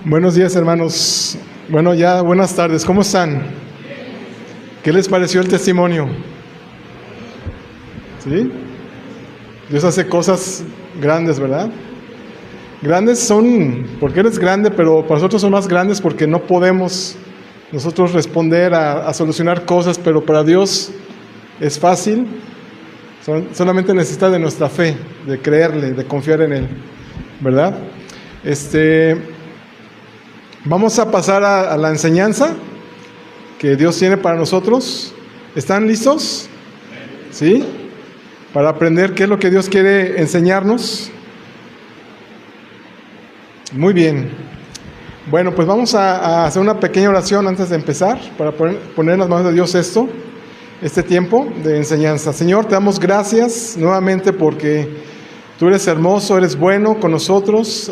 Buenos días, hermanos. Bueno, ya buenas tardes. ¿Cómo están? ¿Qué les pareció el testimonio? ¿Sí? Dios hace cosas grandes, ¿verdad? Grandes son porque eres grande, pero para nosotros son más grandes porque no podemos nosotros responder a solucionar cosas, pero para Dios es fácil. Solamente necesita de nuestra fe, de creerle, de confiar en Él, ¿verdad? Vamos a pasar a la enseñanza que Dios tiene para nosotros. ¿Están listos? ¿Sí? Para aprender qué es lo que Dios quiere enseñarnos. Muy bien. Bueno, pues vamos a hacer una pequeña oración antes de empezar, para poner en las manos de Dios este tiempo de enseñanza. Señor, te damos gracias nuevamente porque tú eres hermoso, eres bueno con nosotros.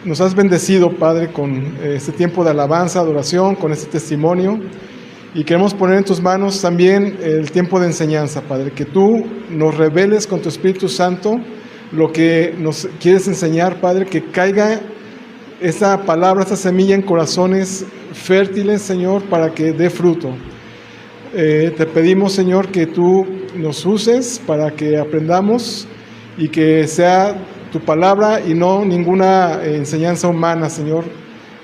Nos has bendecido, Padre, con este tiempo de alabanza, adoración, con este testimonio. Y queremos poner en tus manos también el tiempo de enseñanza, Padre. Que tú nos reveles con tu Espíritu Santo lo que nos quieres enseñar, Padre. Que caiga esa palabra, esa semilla en corazones fértiles, Señor, para que dé fruto. Te pedimos, Señor, que tú nos uses para que aprendamos y que sea tu palabra y no ninguna enseñanza humana, Señor,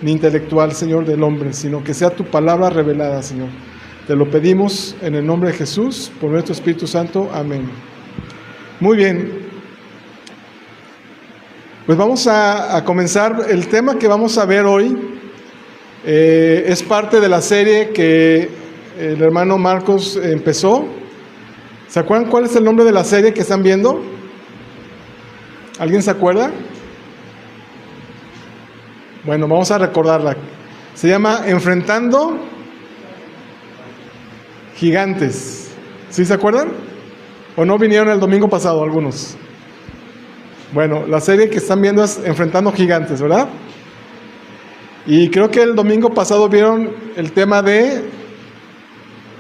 ni intelectual, Señor, del hombre, sino que sea tu palabra revelada, Señor. Te lo pedimos en el nombre de Jesús, por nuestro Espíritu Santo. Amén. Muy bien. Pues vamos a comenzar. El tema que vamos a ver hoy es parte de la serie que el hermano Marcos empezó. ¿Se acuerdan cuál es el nombre de la serie que están viendo? ¿Alguien se acuerda? Bueno, vamos a recordarla. Se llama Enfrentando Gigantes. ¿Sí se acuerdan? ¿O no vinieron el domingo pasado algunos? Bueno, la serie que están viendo es Enfrentando Gigantes, ¿verdad? Y creo que el domingo pasado vieron el tema de...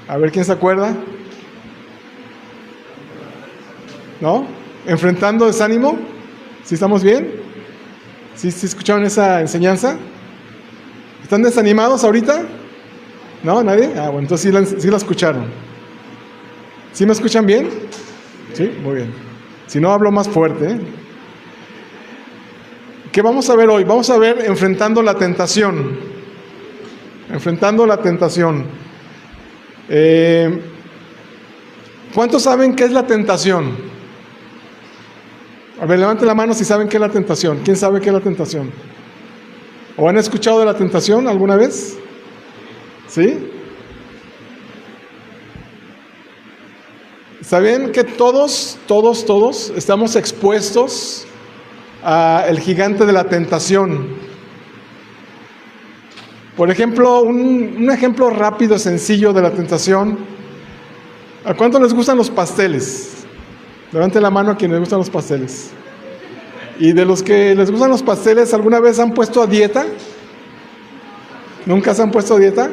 A ver, ¿quién se acuerda? ¿No? Enfrentando desánimo. ¿Sí estamos bien? ¿Sí escucharon esa enseñanza? ¿Están desanimados ahorita? ¿No? ¿Nadie? Ah, bueno, entonces sí la escucharon. ¿Sí me escuchan bien? Sí, muy bien. Si no, hablo más fuerte, ¿eh? ¿Qué vamos a ver hoy? Vamos a ver enfrentando la tentación. Enfrentando la tentación. ¿Cuántos saben qué es la tentación? A ver, levante la mano si saben qué es la tentación. ¿Quién sabe qué es la tentación? ¿O han escuchado de la tentación alguna vez? ¿Sí? ¿Saben que todos estamos expuestos al gigante de la tentación? Por ejemplo, un ejemplo rápido, sencillo de la tentación. ¿A cuánto les gustan los pasteles? Levante la mano a quienes les gustan los pasteles. Y de los que les gustan los pasteles, ¿alguna vez se han puesto a dieta? ¿Nunca se han puesto a dieta?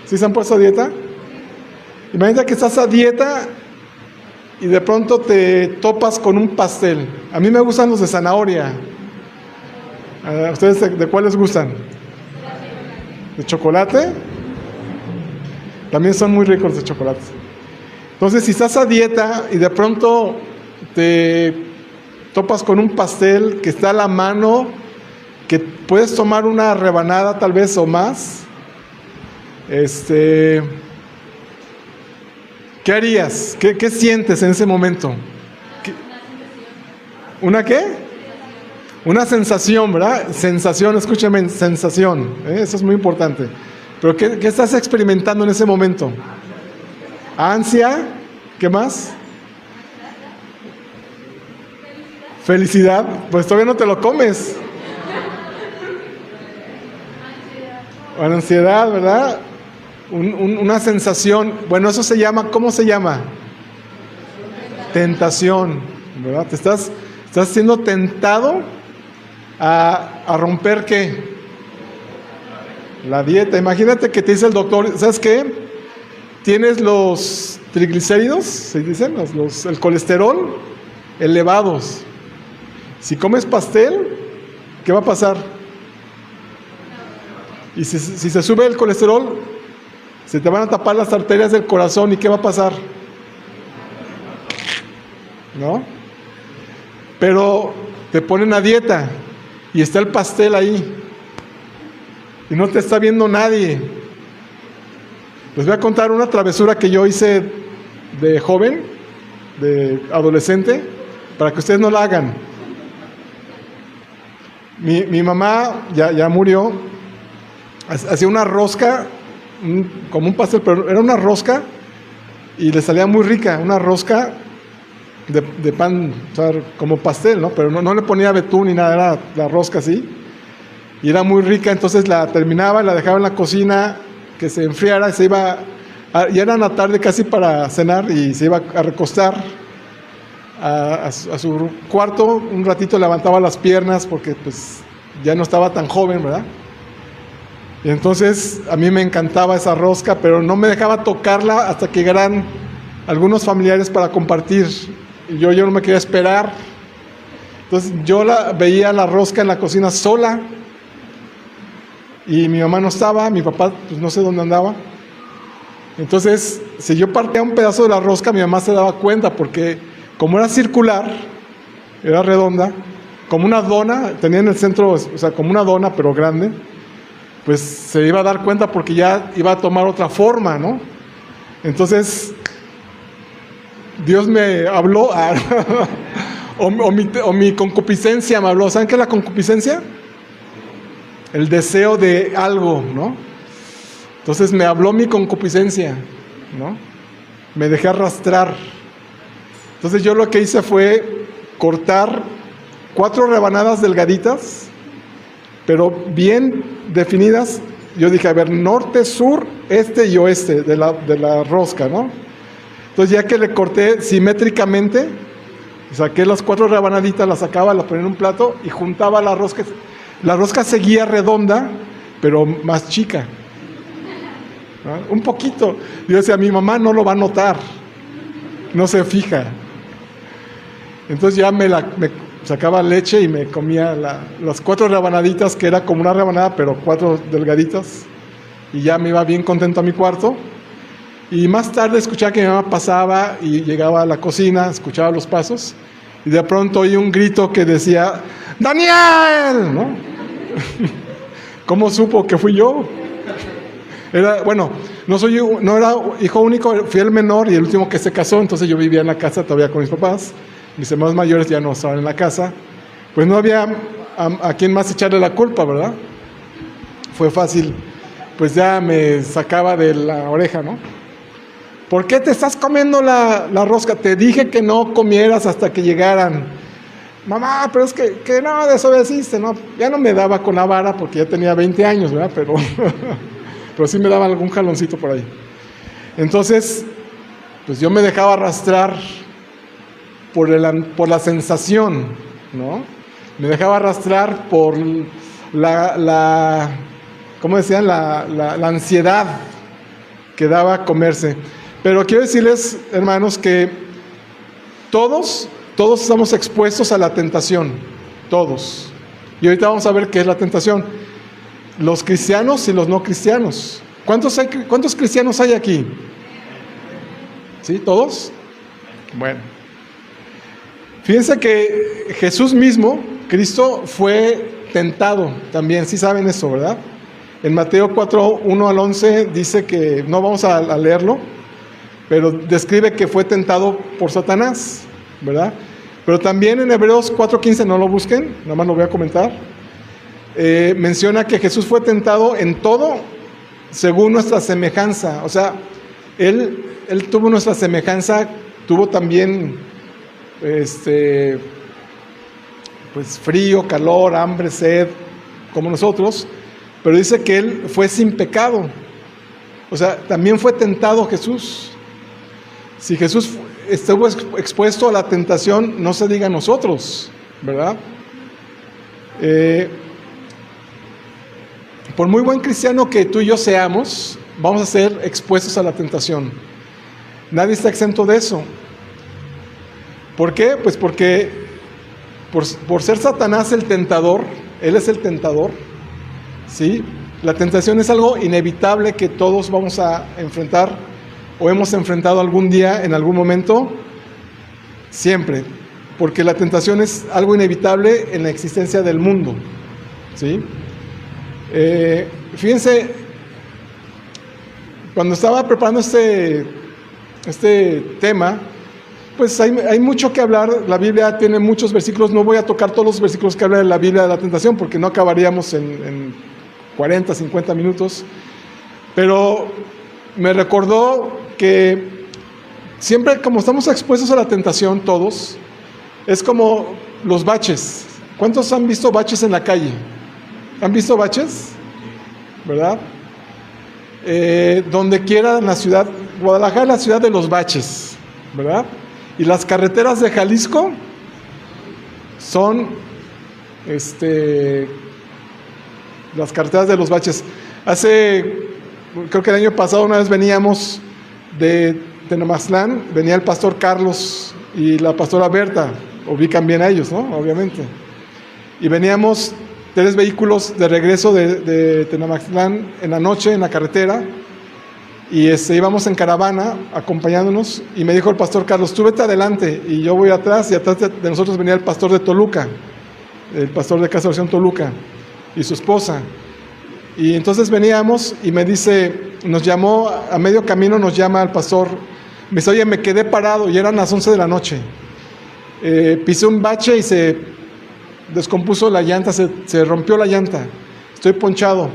¿Sí se han puesto a dieta? Imagínate que estás a dieta y de pronto te topas con un pastel. A mí me gustan los de zanahoria. ¿A ustedes de cuáles gustan? ¿De chocolate? También son muy ricos de chocolate. Entonces, si estás a dieta y de pronto te topas con un pastel que está a la mano, que puedes tomar una rebanada tal vez o más, ¿qué harías? ¿Qué sientes en ese momento? ¿Una qué? Una sensación, ¿verdad? Sensación, escúchame, sensación. Eso es muy importante. Pero ¿qué estás experimentando en ese momento? Ansia, ¿qué más? Felicidad, pues todavía no te lo comes. Ansiedad, ¿verdad? Una sensación, bueno, eso se llama, ¿cómo se llama? Tentación, ¿verdad? Te estás siendo tentado a romper, ¿qué? La dieta. Imagínate que te dice el doctor, ¿sabes qué? Tienes los triglicéridos, ¿se dicen? El colesterol elevados. Si comes pastel, ¿qué va a pasar? Y si se sube el colesterol, se te van a tapar las arterias del corazón. ¿Y qué va a pasar? ¿No? Pero te ponen a dieta y está el pastel ahí y no te está viendo nadie. Les voy a contar una travesura que yo hice de joven, de adolescente, para que ustedes no la hagan. Mi mamá ya murió. Hacía una rosca, como un pastel, pero era una rosca y le salía muy rica, una rosca de pan, o sea, como pastel, ¿no? Pero no le ponía betún ni nada, era la rosca así. Y era muy rica, entonces la terminaba, la dejaba en la cocina, que se enfriara, y se iba, ya era la tarde casi para cenar, y se iba a recostar a su cuarto, un ratito levantaba las piernas, porque pues ya no estaba tan joven, ¿verdad? Y entonces a mí me encantaba esa rosca, pero no me dejaba tocarla hasta que llegaran algunos familiares para compartir. Y yo no me quería esperar. Entonces yo veía la rosca en la cocina sola. Y mi mamá no estaba, mi papá pues no sé dónde andaba. Entonces, si yo partía un pedazo de la rosca, mi mamá se daba cuenta, porque como era circular, era redonda, como una dona, tenía en el centro, o sea, como una dona, pero grande, pues se iba a dar cuenta porque ya iba a tomar otra forma, ¿no? Entonces, Dios me habló, o mi concupiscencia me habló. ¿Saben qué es la concupiscencia? El deseo de algo, ¿no? Entonces me habló mi concupiscencia, ¿no? Me dejé arrastrar. Entonces yo lo que hice fue cortar 4 rebanadas delgaditas, pero bien definidas. Yo dije, a ver, norte, sur, este y oeste de la rosca, ¿no? Entonces ya que le corté simétricamente, saqué las 4 rebanaditas, las sacaba, las ponía en un plato y juntaba la rosca. La rosca seguía redonda, pero más chica, ¿no? Un poquito. Yo decía, mi mamá no lo va a notar, no se fija. Entonces ya me sacaba leche y me comía las 4 rebanaditas, que era como una rebanada, pero 4 delgaditas. Y ya me iba bien contento a mi cuarto. Y más tarde escuchaba que mi mamá pasaba y llegaba a la cocina, escuchaba los pasos. Y de pronto oí un grito que decía, ¡Daniel! ¿No? ¿Cómo supo que fui yo? No era hijo único, fui el menor y el último que se casó, entonces yo vivía en la casa todavía con mis papás. Mis hermanos mayores ya no estaban en la casa. Pues no había a quién más echarle la culpa, ¿verdad? Fue fácil, pues ya me sacaba de la oreja, ¿no? ¿Por qué te estás comiendo la rosca? Te dije que no comieras hasta que llegaran. Mamá, pero es que no, desobedeciste, ¿no? Ya no me daba con la vara porque ya tenía 20 años, ¿verdad? Pero sí me daba algún jaloncito por ahí. Entonces, pues yo me dejaba arrastrar por la sensación, ¿no? Me dejaba arrastrar por ¿cómo decían? La ansiedad que daba comerse. Pero quiero decirles, hermanos, que todos estamos expuestos a la tentación, todos. Y ahorita vamos a ver qué es la tentación. Los cristianos y los no cristianos. ¿Cuántos cristianos hay aquí? ¿Sí? ¿Todos? Bueno. Fíjense que Jesús mismo, Cristo, fue tentado también. Sí saben eso, ¿verdad? En Mateo 4, 1 al 11 dice que, no vamos a leerlo, pero describe que fue tentado por Satanás, ¿verdad? Pero también en Hebreos 4:15, no lo busquen, nada más lo voy a comentar, menciona que Jesús fue tentado en todo según nuestra semejanza. O sea, Él tuvo nuestra semejanza, tuvo también pues frío, calor, hambre, sed, como nosotros, pero dice que Él fue sin pecado. O sea, también fue tentado Jesús. Si Jesús estuvo expuesto a la tentación, no se diga nosotros, ¿verdad? Por muy buen cristiano que tú y yo seamos, vamos a ser expuestos a la tentación. Nadie está exento de eso. ¿Por qué? Pues porque por ser Satanás el tentador, él es el tentador, ¿sí? La tentación es algo inevitable que todos vamos a enfrentar o hemos enfrentado algún día, en algún momento, siempre, porque la tentación es algo inevitable en la existencia del mundo, ¿sí? Fíjense, cuando estaba preparando este tema, pues hay mucho que hablar. La Biblia tiene muchos versículos. No voy a tocar todos los versículos que hablan de la Biblia de la tentación, porque no acabaríamos en 40, 50 minutos. Pero me recordó que siempre, como estamos expuestos a la tentación todos, es como los baches. ¿Cuántos han visto baches en la calle? ¿Han visto baches? ¿Verdad? Donde quiera en la ciudad, Guadalajara es la ciudad de los baches, ¿verdad? Y las carreteras de Jalisco son las carreteras de los baches. Creo que el año pasado una vez veníamos de Tenomatlán, venía el pastor Carlos y la pastora Berta, ubican bien a ellos, ¿no? Obviamente. Y veníamos 3 vehículos de regreso de Tenomatlán en la noche en la carretera, y íbamos en caravana acompañándonos, y me dijo el pastor Carlos, tú vete adelante y yo voy atrás, y atrás de nosotros venía el pastor de Toluca, el pastor de Casa de Oración Toluca y su esposa. Y entonces veníamos y me dice, nos llamó a medio camino, nos llama el pastor, me dice, oye, me quedé parado y eran las 11 de la noche, pisé un bache y se descompuso la llanta, se rompió la llanta, estoy ponchado,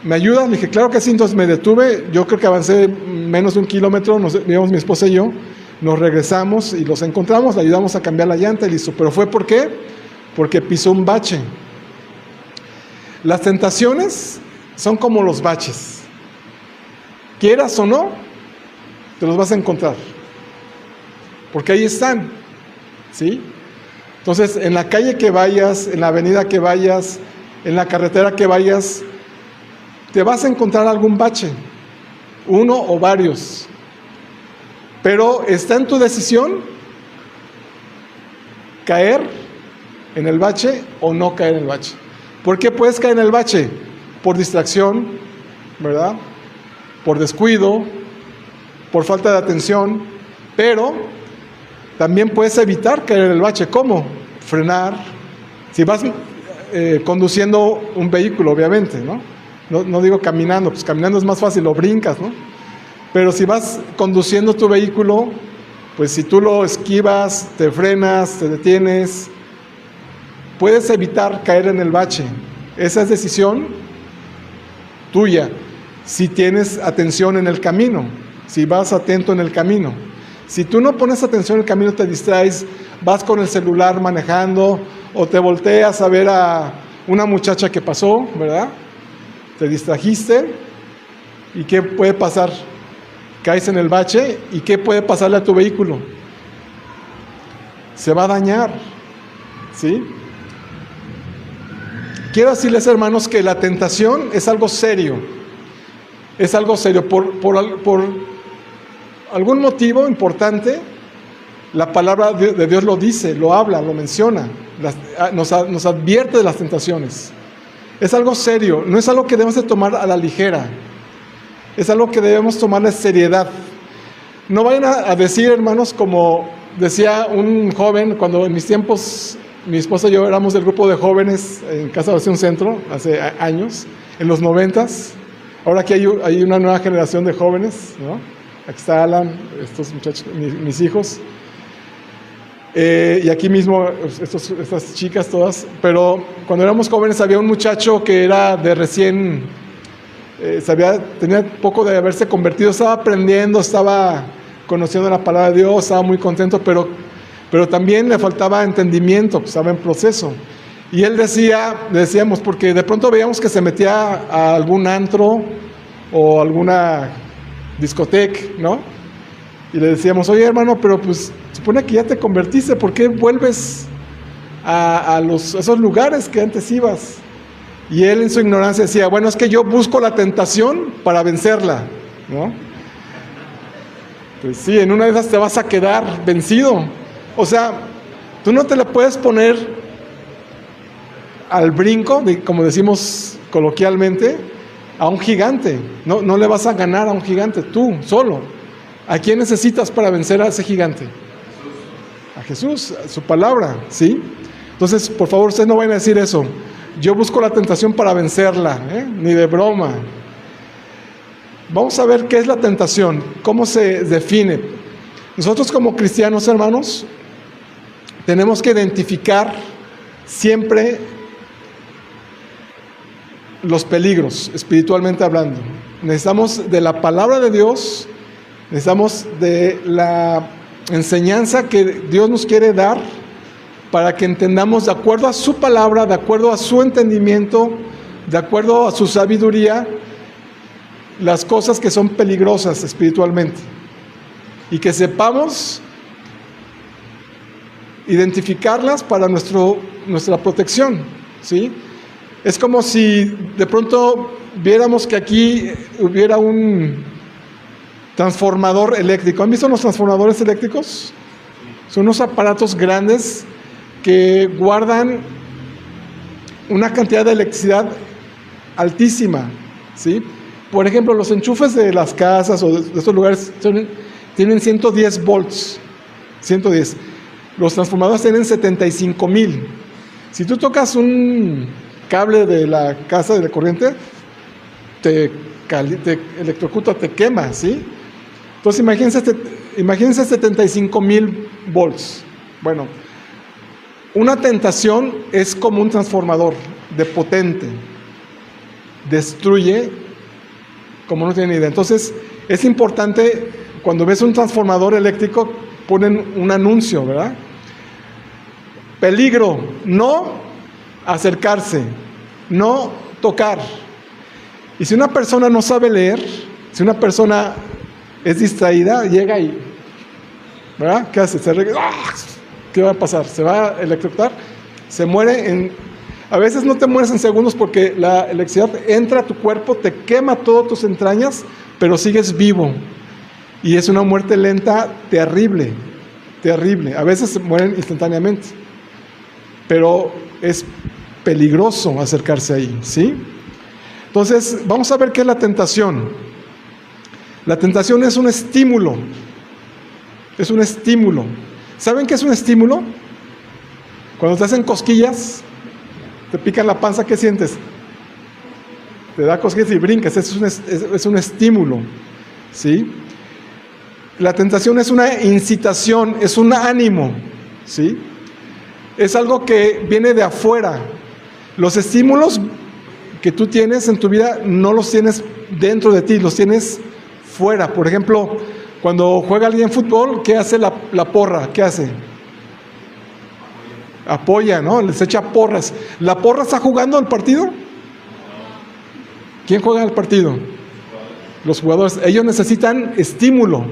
¿me ayudas? Le dije, claro que sí. Entonces me detuve, yo creo que avancé menos de 1 kilómetro, íbamos mi esposa y yo, nos regresamos y los encontramos, le ayudamos a cambiar la llanta y listo. Pero ¿fue por qué? Porque pisó un bache. Las tentaciones son como los baches, quieras o no, te los vas a encontrar, porque ahí están, ¿sí? Entonces, en la calle que vayas, en la avenida que vayas, en la carretera que vayas, te vas a encontrar algún bache, uno o varios, pero está en tu decisión caer en el bache o no caer en el bache. ¿Por qué puedes caer en el bache? Por distracción, ¿verdad? Por descuido, por falta de atención, pero también puedes evitar caer en el bache. ¿Cómo? Frenar. Si vas conduciendo un vehículo, obviamente, ¿no? No digo caminando, pues caminando es más fácil, lo brincas, ¿no? Pero si vas conduciendo tu vehículo, pues si tú lo esquivas, te frenas, te detienes, puedes evitar caer en el bache. Esa es decisión tuya. Si tienes atención en el camino, si vas atento en el camino. Si tú no pones atención en el camino, te distraes, vas con el celular manejando o te volteas a ver a una muchacha que pasó, ¿verdad? Te distrajiste. ¿Y qué puede pasar? Caes en el bache. ¿Y qué puede pasarle a tu vehículo? Se va a dañar, ¿sí? Quiero decirles, hermanos, que la tentación es algo serio. Es algo serio. Por algún motivo importante, la palabra de Dios lo dice, lo habla, lo menciona, nos advierte de las tentaciones. Es algo serio, no es algo que debemos de tomar a la ligera. Es algo que debemos tomarle seriedad. No vayan a decir, hermanos, como decía un joven, cuando en mis tiempos, mi esposa y yo éramos del grupo de jóvenes en Casa de Oración Centro, hace años, en los 90s. Ahora aquí hay una nueva generación de jóvenes, ¿no? Aquí está Alan, estos muchachos, mis hijos. Y aquí mismo, estas chicas todas. Pero cuando éramos jóvenes había un muchacho que era de recién, tenía poco de haberse convertido, estaba aprendiendo, estaba conociendo la palabra de Dios, estaba muy contento, pero también le faltaba entendimiento, estaba en proceso. Y él decíamos, porque de pronto veíamos que se metía a algún antro o alguna discoteca, ¿no? Y le decíamos, oye hermano, pero pues supone que ya te convertiste, ¿por qué vuelves a esos lugares que antes ibas? Y él en su ignorancia decía, bueno, es que yo busco la tentación para vencerla, ¿no? Pues sí, en una de esas te vas a quedar vencido. O sea, tú no te la puedes poner al brinco, como decimos coloquialmente, a un gigante. No le vas a ganar a un gigante, tú, solo. ¿A quién necesitas para vencer a ese gigante? A Jesús, a su palabra, ¿sí? Entonces, por favor, ustedes no vayan a decir eso. Yo busco la tentación para vencerla, ni de broma. Vamos a ver qué es la tentación, cómo se define. Nosotros como cristianos, hermanos, tenemos que identificar siempre los peligros, espiritualmente hablando. Necesitamos de la palabra de Dios, necesitamos de la enseñanza que Dios nos quiere dar para que entendamos de acuerdo a su palabra, de acuerdo a su entendimiento, de acuerdo a su sabiduría, las cosas que son peligrosas espiritualmente. Y que sepamos identificarlas para nuestra protección, ¿sí? Es como si de pronto viéramos que aquí hubiera un transformador eléctrico. ¿Han visto los transformadores eléctricos? Son unos aparatos grandes que guardan una cantidad de electricidad altísima, ¿sí? Por ejemplo, los enchufes de las casas o de estos lugares tienen 110 volts, 110. Los transformadores tienen 75,000. Si tú tocas un cable de la casa de corriente, te electrocuta, te quema, ¿sí? Entonces imagínense 75,000 volts. Bueno, una tentación es como un transformador de potente. Destruye como no tienen idea. Entonces, es importante, cuando ves un transformador eléctrico, ponen un anuncio, ¿verdad? Peligro, no acercarse, no tocar. Y si una persona no sabe leer, si una persona es distraída, llega y, ¿verdad? ¿Qué hace? ¿Qué va a pasar? ¿Se va a electrocutar? Se muere a veces no te mueres en segundos porque la electricidad entra a tu cuerpo, te quema todas tus entrañas, pero sigues vivo. Y es una muerte lenta terrible, terrible. A veces se mueren instantáneamente, pero es peligroso acercarse ahí, ¿sí? Entonces, vamos a ver qué es la tentación. La tentación es un estímulo. Es un estímulo. ¿Saben qué es un estímulo? Cuando te hacen cosquillas, te pican la panza, ¿qué sientes? Te da cosquillas y brincas. Es un estímulo, ¿sí? La tentación es una incitación, es un ánimo, ¿sí? Es algo que viene de afuera. Los estímulos que tú tienes en tu vida no los tienes dentro de ti, los tienes fuera. Por ejemplo, cuando juega alguien fútbol, ¿qué hace la porra? ¿Qué hace? Apoya, ¿no? Les echa porras. ¿La porra está jugando el partido? ¿Quién juega el partido? Los jugadores. Ellos necesitan estímulo.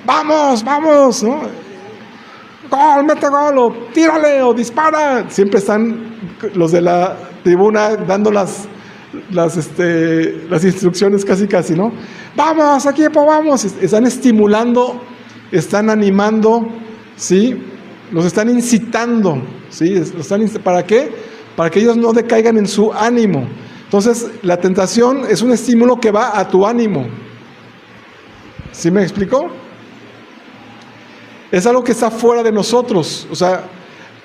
¡Vamos, vamos! ¿No? ¡Gol, mete gol! O ¡tírale! O ¡dispara! Siempre están los de la tribuna dando las instrucciones casi, ¿no? ¡Vamos, equipo, vamos! Están estimulando, están animando, ¿sí? Los están incitando, ¿sí? ¿Para qué? Para que ellos no decaigan en su ánimo. Entonces, la tentación es un estímulo que va a tu ánimo. ¿Sí me explico? Es algo que está fuera de nosotros. O sea,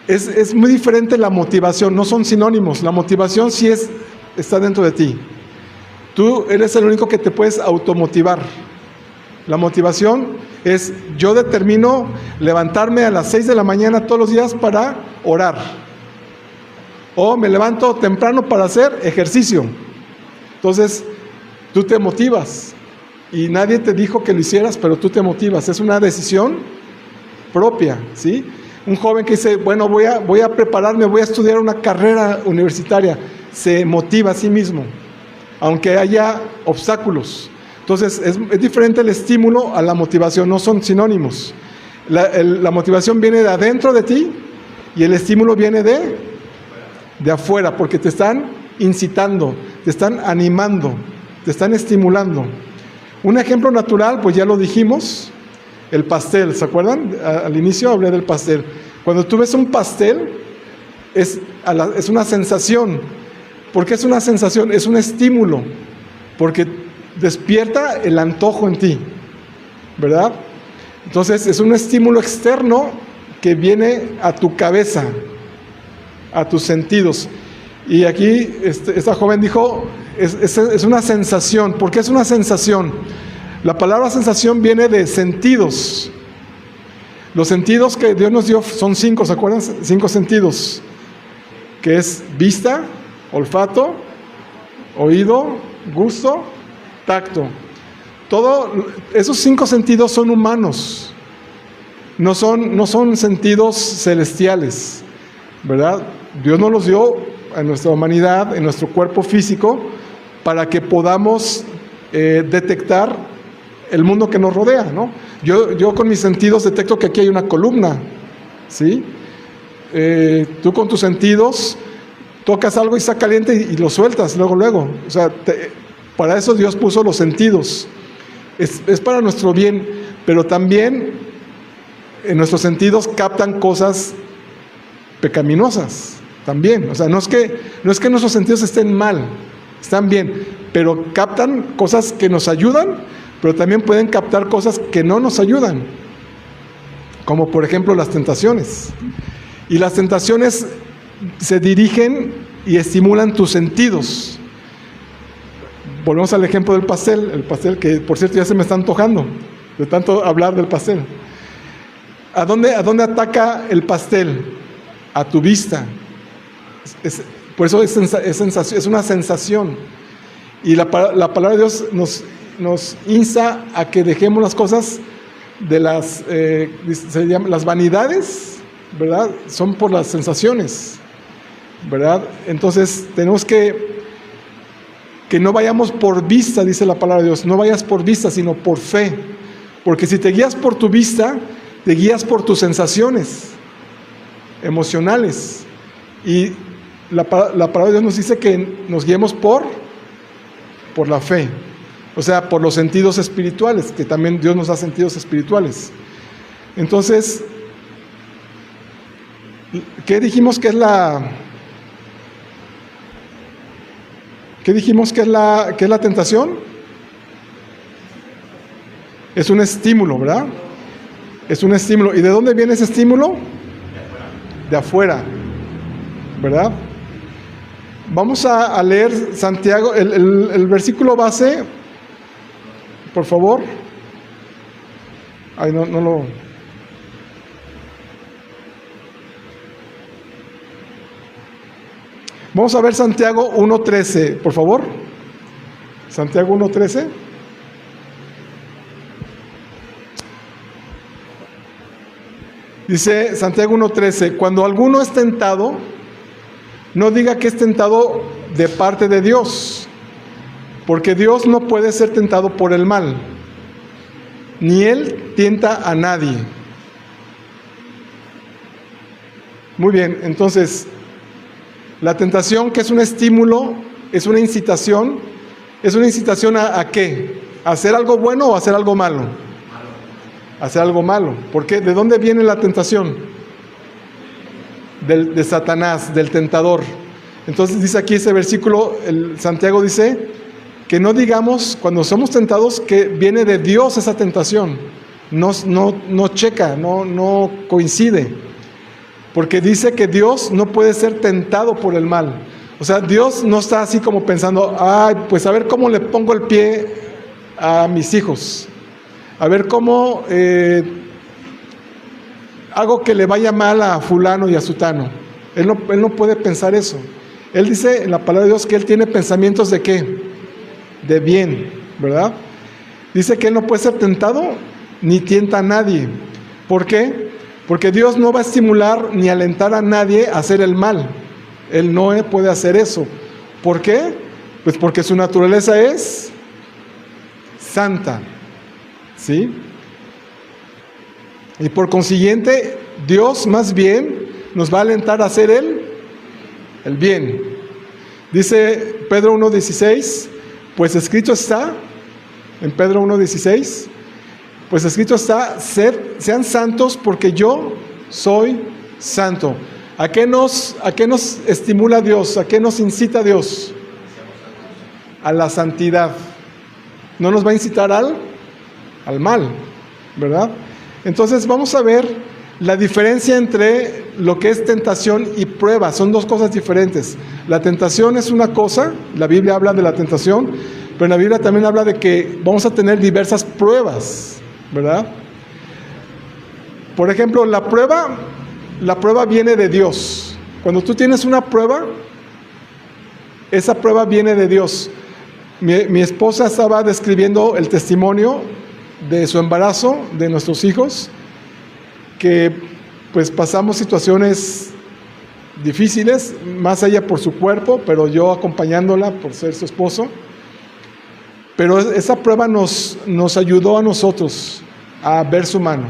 es muy diferente la motivación, no son sinónimos. La motivación sí está dentro de ti. Tú eres el único que te puedes automotivar. La motivación es, yo determino levantarme a las 6 de la mañana todos los días para orar. O me levanto temprano para hacer ejercicio. Entonces, tú te motivas. Y nadie te dijo que lo hicieras, pero tú te motivas. Es una decisión propia, ¿sí? Un joven que dice, bueno, voy a prepararme, voy a estudiar una carrera universitaria. Se motiva a sí mismo, aunque haya obstáculos. Entonces, es diferente el estímulo a la motivación, no son sinónimos. La motivación viene de adentro de ti y el estímulo viene de afuera, porque te están incitando, te están animando, te están estimulando. Un ejemplo natural, pues ya lo dijimos, el pastel, ¿se acuerdan? Al inicio hablé del pastel. Cuando tú ves un pastel, es una sensación. ¿Por qué es una sensación? Es un estímulo. porque despierta el antojo en ti, ¿verdad? Entonces es un estímulo externo que viene a tu cabeza, a tus sentidos. Y aquí esta joven dijo, es una sensación. ¿Por qué es una sensación? La palabra sensación viene de sentidos. Los sentidos que Dios nos dio son 5, ¿se acuerdan? 5 sentidos, que es vista, olfato, oído, gusto, tacto. Todos esos 5 sentidos son humanos, no son sentidos celestiales, ¿verdad? Dios nos los dio a nuestra humanidad, en nuestro cuerpo físico, para que podamos detectar el mundo que nos rodea, ¿no? Yo con mis sentidos detecto que aquí hay una columna, ¿sí? Tú con tus sentidos tocas algo y está caliente y lo sueltas luego. O sea, para eso Dios puso los sentidos. Es para nuestro bien, pero también en nuestros sentidos captan cosas pecaminosas también. O sea, no es que nuestros sentidos estén mal, están bien, pero captan cosas que nos ayudan, pero también pueden captar cosas que no nos ayudan, como por ejemplo las tentaciones. Y las tentaciones se dirigen y estimulan tus sentidos. Volvemos al ejemplo del pastel, el pastel que por cierto ya se me está antojando de tanto hablar del pastel. ¿A dónde ataca el pastel? A tu vista. Por eso es una sensación. Y la palabra de Dios nos insta a que dejemos las cosas de se llama, las vanidades, ¿verdad? Son por las sensaciones, ¿verdad? Entonces tenemos que no vayamos por vista, dice la palabra de Dios, no vayas por vista, sino por fe. Porque si te guías por tu vista, te guías por tus sensaciones emocionales. Y la palabra de Dios nos dice que nos guiemos por la fe. O sea, por los sentidos espirituales, que también Dios nos da sentidos espirituales. Entonces, ¿qué dijimos que es la tentación? Es un estímulo, ¿verdad? Es un estímulo. ¿Y de dónde viene ese estímulo? De afuera, ¿verdad? Vamos a leer Santiago, el versículo base, por favor. Ay, no lo... Vamos a ver Santiago 1:13, por favor. Santiago 1:13. Dice Santiago 1:13, cuando alguno es tentado, no diga que es tentado de parte de Dios, porque Dios no puede ser tentado por el mal, ni Él tienta a nadie. Muy bien, entonces, la tentación, que es un estímulo, es una incitación ¿a qué? ¿A hacer algo bueno o a hacer algo malo? A hacer algo malo. ¿Por qué? ¿De dónde viene la tentación? De Satanás, del tentador. Entonces dice aquí ese versículo, Santiago dice que no digamos cuando somos tentados que viene de Dios esa tentación. No checa, no coincide. Porque dice que Dios no puede ser tentado por el mal. O sea, Dios no está así como pensando, ay, pues a ver cómo le pongo el pie a mis hijos. A ver cómo hago que le vaya mal a fulano y a sutano. Él no puede pensar eso. Él dice en la palabra de Dios que Él tiene pensamientos ¿de qué? De bien, ¿verdad? Dice que Él no puede ser tentado ni tienta a nadie. ¿Por qué? Porque Dios no va a estimular ni alentar a nadie a hacer el mal. Él no puede hacer eso. ¿Por qué? Pues porque su naturaleza es santa, ¿sí? Y por consiguiente, Dios más bien nos va a alentar a hacer el bien. Dice Pedro 1:16, pues escrito está, en Pedro 1:16, pues escrito está, sean santos porque yo soy santo. ¿A qué nos estimula Dios? ¿A qué nos incita Dios? a la santidad. No nos va a incitar al mal, ¿verdad? Entonces vamos a ver la diferencia entre lo que es tentación y prueba. Son dos cosas diferentes. La tentación es una cosa, la Biblia habla de la tentación, pero en la Biblia también habla de que vamos a tener diversas pruebas, ¿verdad? Por ejemplo, la prueba viene de Dios. Cuando tú tienes una prueba, esa prueba viene de Dios. Mi esposa estaba describiendo el testimonio de su embarazo, de nuestros hijos, que pues pasamos situaciones difíciles, más ella por su cuerpo, pero yo acompañándola por ser su esposo. Pero esa prueba nos ayudó a nosotros a ver su mano.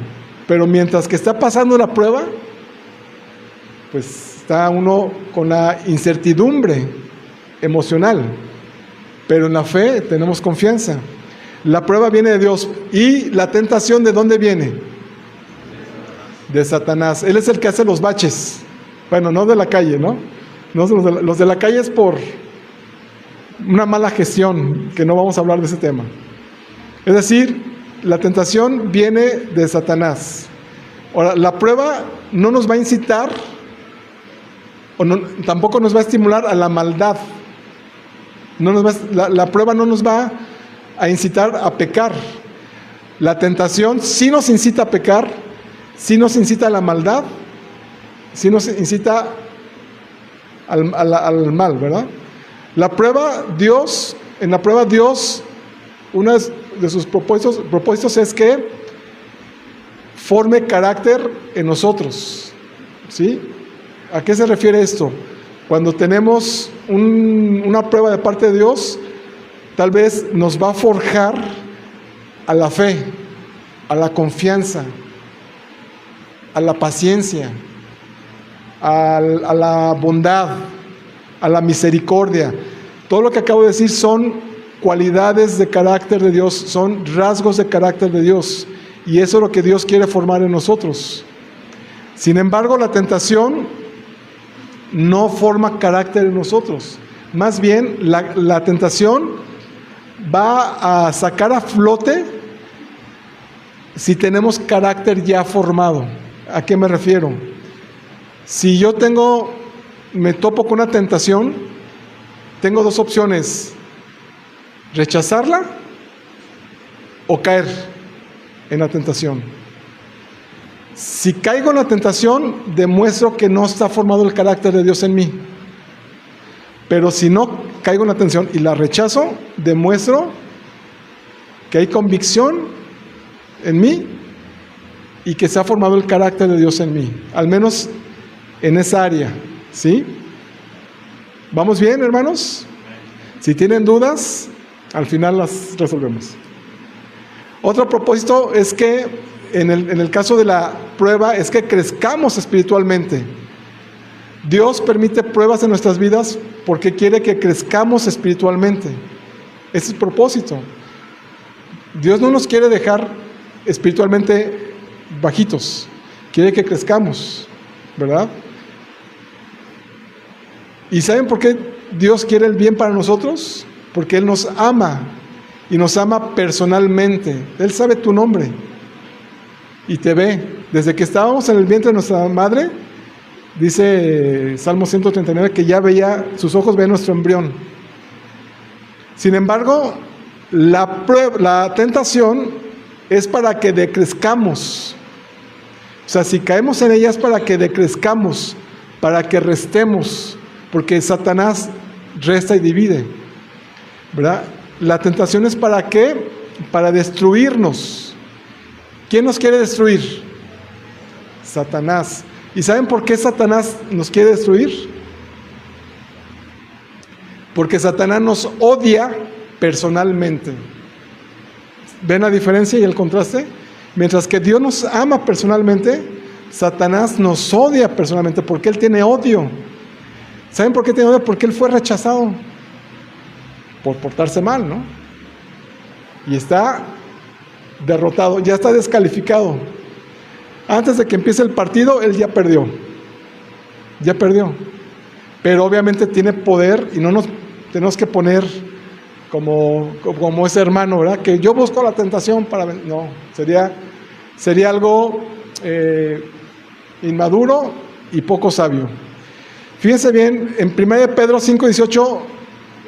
Pero mientras que está pasando la prueba, pues está uno con la incertidumbre emocional. Pero en la fe tenemos confianza. La prueba viene de Dios. ¿Y la tentación de dónde viene? De Satanás. Él es el que hace los baches. Bueno, no de la calle, ¿no? Los de la calle es por una mala gestión, que no vamos a hablar de ese tema. Es decir, la tentación viene de Satanás. Ahora, la prueba no nos va a incitar, tampoco nos va a estimular a la maldad. La prueba no nos va a incitar a pecar. La tentación sí nos incita a pecar, sí nos incita a la maldad, sí nos incita al mal, ¿verdad? En la prueba Dios, uno de sus propósitos es que forme carácter en nosotros, ¿sí? ¿A qué se refiere esto? Cuando tenemos una prueba de parte de Dios, tal vez nos va a forjar a la fe, a la confianza, a la paciencia, a la bondad, a la misericordia. Todo lo que acabo de decir son cualidades de carácter de Dios, son rasgos de carácter de Dios, y eso es lo que Dios quiere formar en nosotros. Sin embargo, la tentación no forma carácter en nosotros. Más bien, la tentación va a sacar a flote si tenemos carácter ya formado. ¿A qué me refiero? Si yo me topo con una tentación, tengo dos opciones: rechazarla o caer en la tentación. Si caigo en la tentación, demuestro que no está formado el carácter de Dios en mí. Pero si no caigo en la tentación y la rechazo, demuestro que hay convicción en mí y que se ha formado el carácter de Dios en mí, al menos en esa área, ¿sí? ¿Vamos bien, hermanos? Si tienen dudas, al final las resolvemos. Otro propósito es que en el caso de la prueba es que crezcamos espiritualmente. Dios permite pruebas en nuestras vidas porque quiere que crezcamos espiritualmente. Ese es el propósito. Dios no nos quiere dejar espiritualmente bajitos, quiere que crezcamos, ¿verdad? ¿Y saben por qué Dios quiere el bien para nosotros? Porque Él nos ama y nos ama personalmente. Él sabe tu nombre y te ve. Desde que estábamos en el vientre de nuestra madre, dice Salmo 139 que ya sus ojos veían nuestro embrión. Sin embargo, la tentación es para que decrezcamos. O sea, si caemos en ella es para que decrezcamos, para que restemos, porque Satanás resta y divide, ¿verdad? La tentación es ¿para qué? Para destruirnos. ¿Quién nos quiere destruir? Satanás. ¿Y saben por qué Satanás nos quiere destruir? Porque Satanás nos odia personalmente. ¿Ven la diferencia y el contraste? Mientras que Dios nos ama personalmente, Satanás nos odia personalmente porque Él tiene odio. ¿Saben por qué tiene odio? Porque Él fue rechazado por portarse mal, ¿no? Y está derrotado, ya está descalificado. Antes de que empiece el partido, Él ya perdió. Pero obviamente tiene poder y no nos tenemos que poner como ese hermano, ¿verdad? Que yo busco la tentación para... No, sería algo inmaduro y poco sabio. Fíjense bien, en 1 Pedro 5:18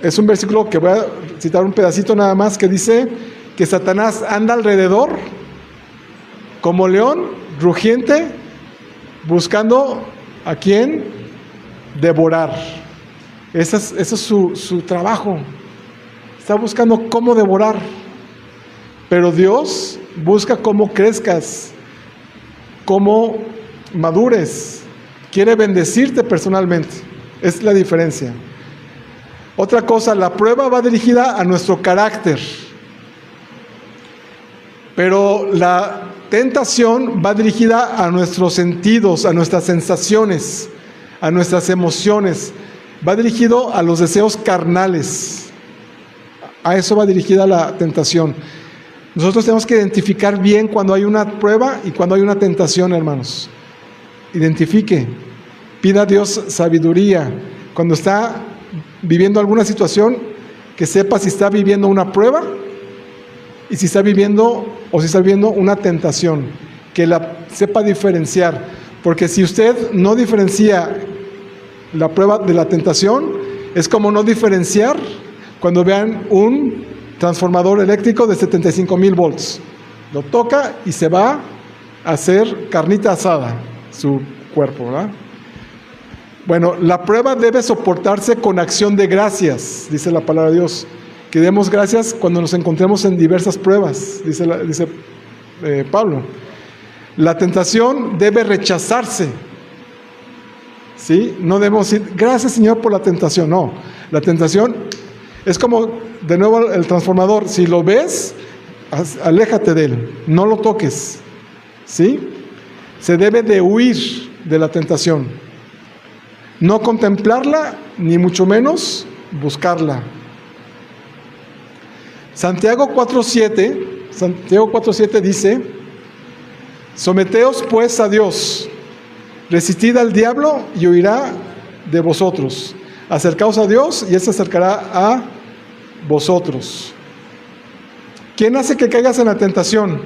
es un versículo que voy a citar un pedacito nada más, que dice que Satanás anda alrededor como león rugiente, buscando a quién devorar. Ese es su trabajo. Está buscando cómo devorar. Pero Dios busca cómo crezcas, cómo madures. Quiere bendecirte personalmente. Es la diferencia. Otra cosa, la prueba va dirigida a nuestro carácter. Pero la tentación va dirigida a nuestros sentidos, a nuestras sensaciones, a nuestras emociones. Va dirigido a los deseos carnales. A eso va dirigida la tentación. Nosotros tenemos que identificar bien cuando hay una prueba y cuando hay una tentación, hermanos. Identifique, pida a Dios sabiduría. Cuando está viviendo alguna situación, que sepa si está viviendo una prueba y si está viviendo una tentación, que la sepa diferenciar. Porque si usted no diferencia la prueba de la tentación, es como no diferenciar cuando vean un transformador eléctrico de 75,000 volts. Lo toca y se va a hacer carnita asada su cuerpo, ¿verdad? Bueno, la prueba debe soportarse con acción de gracias, dice la palabra de Dios. Que demos gracias cuando nos encontremos en diversas pruebas, dice Pablo. La tentación debe rechazarse, ¿sí? No debemos decir, gracias Señor por la tentación. No, la tentación es como, de nuevo, el transformador. Si lo ves, aléjate de él, no lo toques, ¿sí? Se debe de huir de la tentación. No contemplarla, ni mucho menos buscarla. Santiago 4:7 dice: someteos pues a Dios, resistid al diablo y huirá de vosotros. Acercaos a Dios y Él se acercará a vosotros. ¿Quién hace que caigas en la tentación?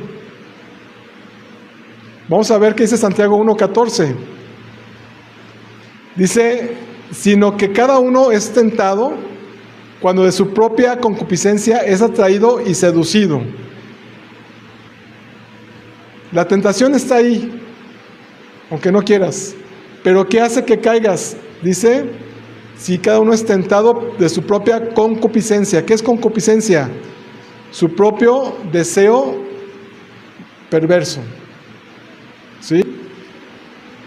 Vamos a ver qué dice Santiago 1:14. Dice, sino que cada uno es tentado cuando de su propia concupiscencia es atraído y seducido. La tentación está ahí, aunque no quieras. Pero ¿qué hace que caigas? Dice, si cada uno es tentado de su propia concupiscencia. ¿Qué es concupiscencia? Su propio deseo perverso. ¿Sí?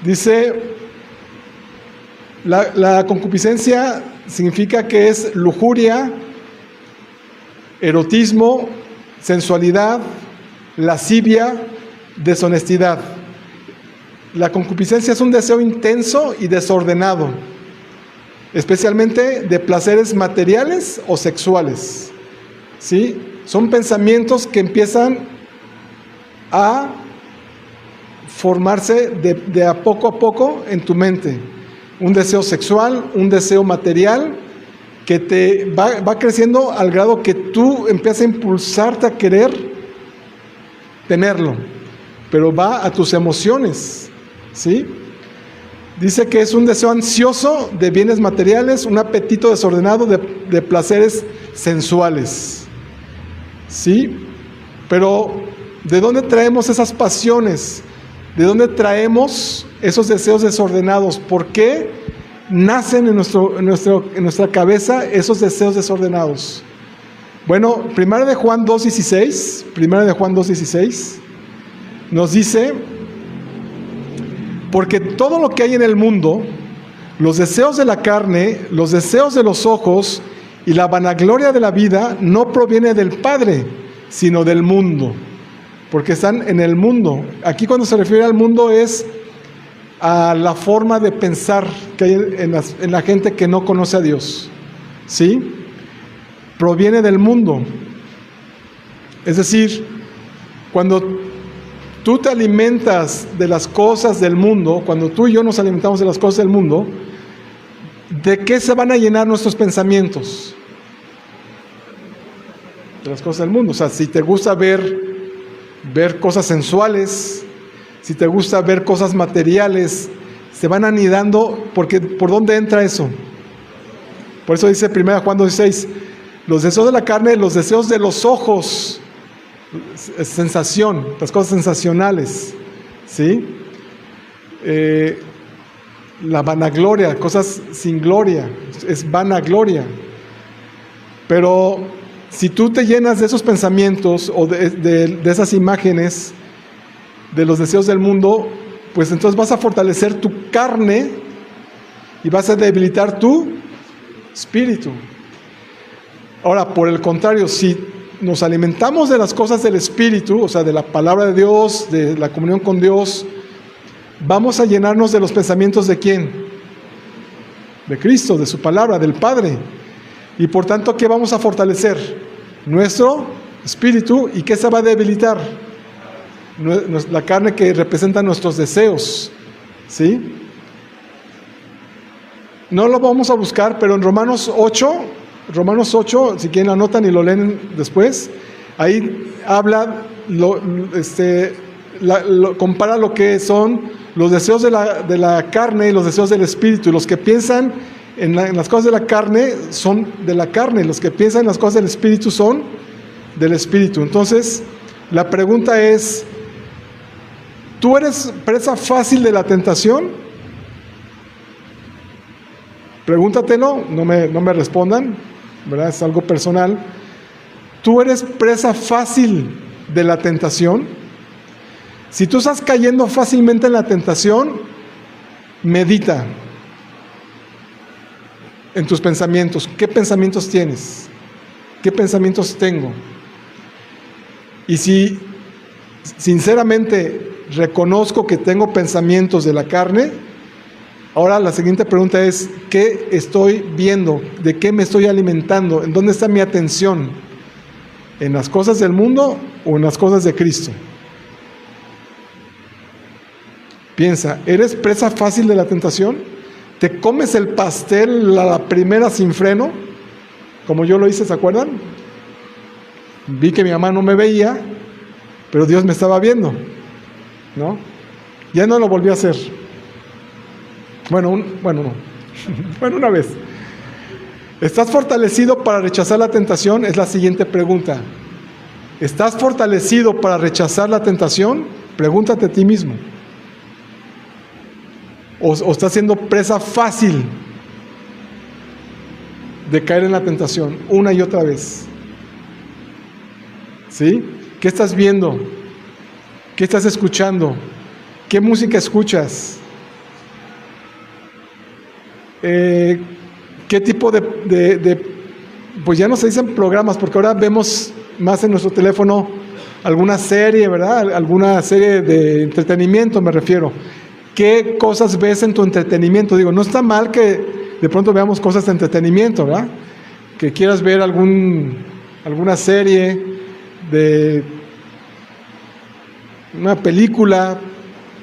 Dice, la concupiscencia significa que es lujuria, erotismo, sensualidad, lascivia, deshonestidad. La concupiscencia es un deseo intenso y desordenado, especialmente de placeres materiales o sexuales. ¿Sí? Son pensamientos que empiezan a formarse de a poco en tu mente. Un deseo sexual, un deseo material, que te va creciendo al grado que tú empiezas a impulsarte a querer tenerlo, pero va a tus emociones, ¿sí? Dice que es un deseo ansioso de bienes materiales, un apetito desordenado de placeres sensuales, ¿sí? Pero ¿de dónde traemos esas pasiones? ¿De dónde traemos esos deseos desordenados? ¿Por qué nacen en nuestra cabeza esos deseos desordenados? Bueno, 1 de Juan 2:16 nos dice: porque todo lo que hay en el mundo, los deseos de la carne, los deseos de los ojos y la vanagloria de la vida, no proviene del Padre, sino del mundo. Porque están en el mundo. Aquí cuando se refiere al mundo es a la forma de pensar que hay en la gente que no conoce a Dios. ¿Sí? Proviene del mundo. Es decir, cuando tú te alimentas de las cosas del mundo, cuando tú y yo nos alimentamos de las cosas del mundo, ¿de qué se van a llenar nuestros pensamientos? de las cosas del mundo. O sea, si te gusta ver cosas sensuales, si te gusta ver cosas materiales, se van anidando, porque ¿por dónde entra eso? Por eso dice 1 Juan 2:16, los deseos de la carne, los deseos de los ojos, sensación, las cosas sensacionales, ¿sí? La vanagloria, cosas sin gloria, es vanagloria. Pero si tú te llenas de esos pensamientos o de esas imágenes, de los deseos del mundo, pues entonces vas a fortalecer tu carne y vas a debilitar tu espíritu. Ahora, por el contrario, si nos alimentamos de las cosas del espíritu, o sea, de la palabra de Dios, de la comunión con Dios, vamos a llenarnos de los pensamientos ¿de quién? De Cristo, de su palabra, del Padre. Y por tanto, ¿qué vamos a fortalecer? Nuestro espíritu. ¿Y qué se va a debilitar? La carne, que representa nuestros deseos, ¿sí? No lo vamos a buscar, pero en Romanos 8, si quieren anotan y lo leen después, ahí habla, compara lo que son los deseos de la carne y los deseos del espíritu. Los que piensan en las cosas de la carne son de la carne, los que piensan en las cosas del espíritu son del espíritu. Entonces, la pregunta es, ¿tú eres presa fácil de la tentación? Pregúntatelo, no me respondan, ¿verdad? Es algo personal. ¿Tú eres presa fácil de la tentación? Si tú estás cayendo fácilmente en la tentación, medita en tus pensamientos. ¿Qué pensamientos tienes? ¿Qué pensamientos tengo? Y si sinceramente reconozco que tengo pensamientos de la carne, ahora la siguiente pregunta es, ¿qué estoy viendo? ¿De qué me estoy alimentando? ¿En dónde está mi atención? ¿En las cosas del mundo o en las cosas de Cristo? Piensa, ¿eres presa fácil de la tentación? ¿Te comes el pastel a la primera sin freno? Como yo lo hice, ¿se acuerdan? Vi que mi mamá no me veía, pero Dios me estaba viendo, ¿no? Ya no lo volví a hacer. Bueno, no. Bueno, una vez. ¿Estás fortalecido para rechazar la tentación? Es la siguiente pregunta. ¿Estás fortalecido para rechazar la tentación? Pregúntate a ti mismo. ¿O estás siendo presa fácil de caer en la tentación una y otra vez? ¿Sí? ¿Qué estás viendo? ¿Qué estás escuchando? ¿Qué música escuchas? ¿Qué tipo pues ya no se dicen programas, porque ahora vemos más en nuestro teléfono alguna serie, ¿verdad? Alguna serie de entretenimiento, me refiero. ¿Qué cosas ves en tu entretenimiento? Digo, no está mal que de pronto veamos cosas de entretenimiento, ¿verdad? Que quieras ver alguna serie de una película,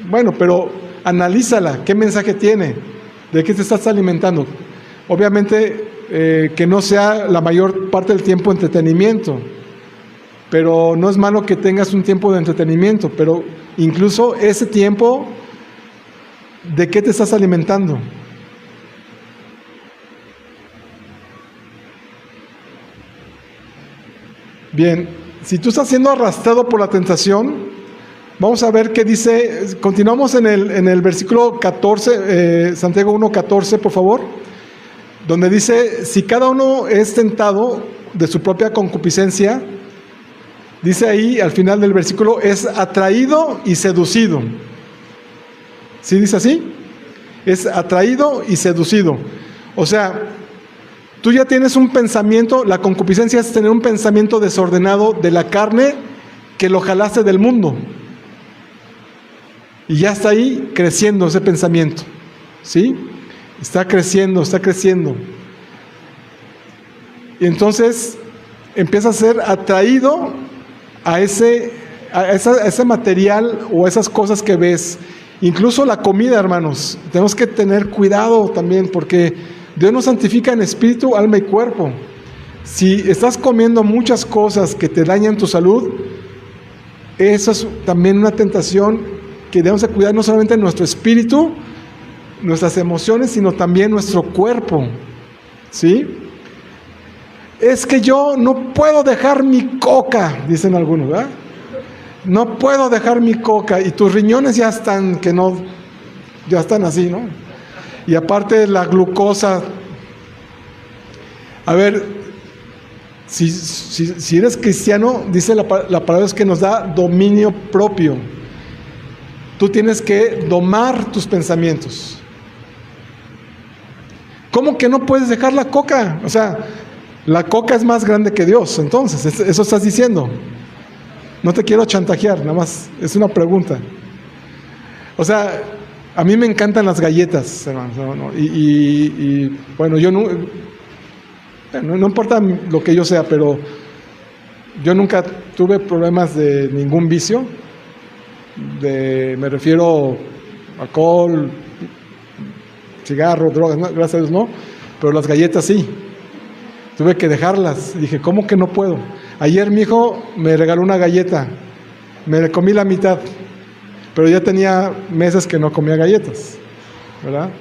bueno, pero analízala, ¿qué mensaje tiene? ¿De qué te estás alimentando? Obviamente que no sea la mayor parte del tiempo entretenimiento, pero no es malo que tengas un tiempo de entretenimiento, pero incluso ese tiempo, ¿de qué te estás alimentando? Bien, si tú estás siendo arrastrado por la tentación, vamos a ver qué dice. Continuamos en el versículo 14, Santiago 1:14, por favor, donde dice, si cada uno es tentado de su propia concupiscencia, dice ahí al final del versículo, es atraído y seducido. ¿Sí dice así? Es atraído y seducido. O sea, tú ya tienes un pensamiento, la concupiscencia es tener un pensamiento desordenado de la carne que lo jalaste del mundo. Y ya está ahí creciendo ese pensamiento. ¿Sí? Está creciendo, está creciendo. Y entonces empieza a ser atraído a ese material o a esas cosas que ves. Incluso la comida, hermanos. Tenemos que tener cuidado también, porque Dios nos santifica en espíritu, alma y cuerpo. Si estás comiendo muchas cosas que te dañan tu salud, eso es también una tentación que debemos de cuidar, no solamente nuestro espíritu, nuestras emociones, sino también nuestro cuerpo, ¿sí? Es que yo no puedo dejar mi coca, dicen algunos, ¿verdad? No puedo dejar mi coca, y tus riñones ya están así, ¿no? Y aparte la glucosa. A ver, si eres cristiano, dice la palabra es que nos da dominio propio. Tú tienes que domar tus pensamientos. ¿Cómo que no puedes dejar la coca? O sea, la coca es más grande que Dios, entonces, eso estás diciendo. No te quiero chantajear, nada más, es una pregunta. O sea, a mí me encantan las galletas, hermanos, ¿no? Y bueno, yo no importa lo que yo sea, pero yo nunca tuve problemas de ningún vicio. Me refiero a alcohol, cigarro, drogas, no, gracias a Dios no, pero las galletas sí. Tuve que dejarlas. Dije, ¿cómo que no puedo? Ayer mi hijo me regaló una galleta, me comí la mitad, pero ya tenía meses que no comía galletas, ¿verdad?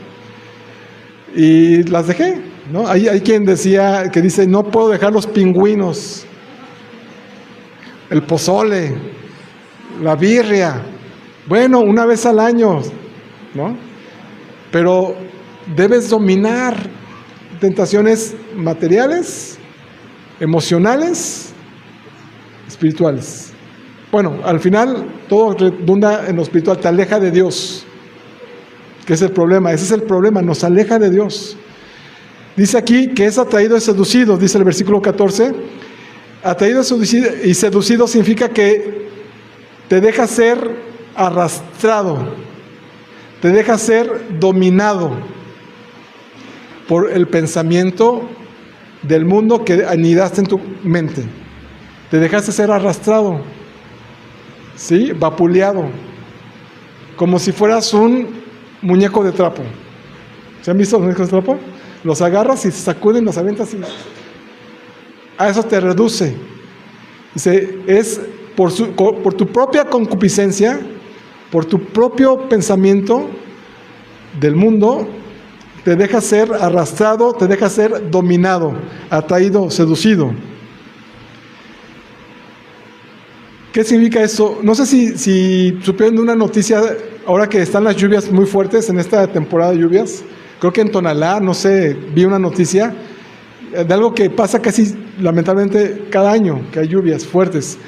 Y las dejé, ¿no? Hay quien dice, no puedo dejar los pingüinos, el pozole, la birria. Bueno, una vez al año, ¿no? Pero debes dominar tentaciones materiales, emocionales, espirituales. Bueno, al final todo redunda en lo espiritual, te aleja de Dios, que es el problema. Ese es el problema, nos aleja de Dios. Dice aquí que es atraído y seducido, dice el versículo 14. Atraído y seducido significa que te deja ser arrastrado, te deja ser dominado por el pensamiento del mundo que anidaste en tu mente. Te dejaste ser arrastrado, ¿sí? Vapuleado, como si fueras un muñeco de trapo. ¿Se han visto los muñecos de trapo? Los agarras y se sacuden, los aventas y a eso te reduce. Dice, es por tu propia concupiscencia, por tu propio pensamiento del mundo, te deja ser arrastrado, te deja ser dominado, atraído, seducido. ¿Qué significa eso? No sé si supieron de una noticia, ahora que están las lluvias muy fuertes, en esta temporada de lluvias, creo que en Tonalá, no sé, vi una noticia de algo que pasa casi lamentablemente cada año, que hay lluvias fuertes.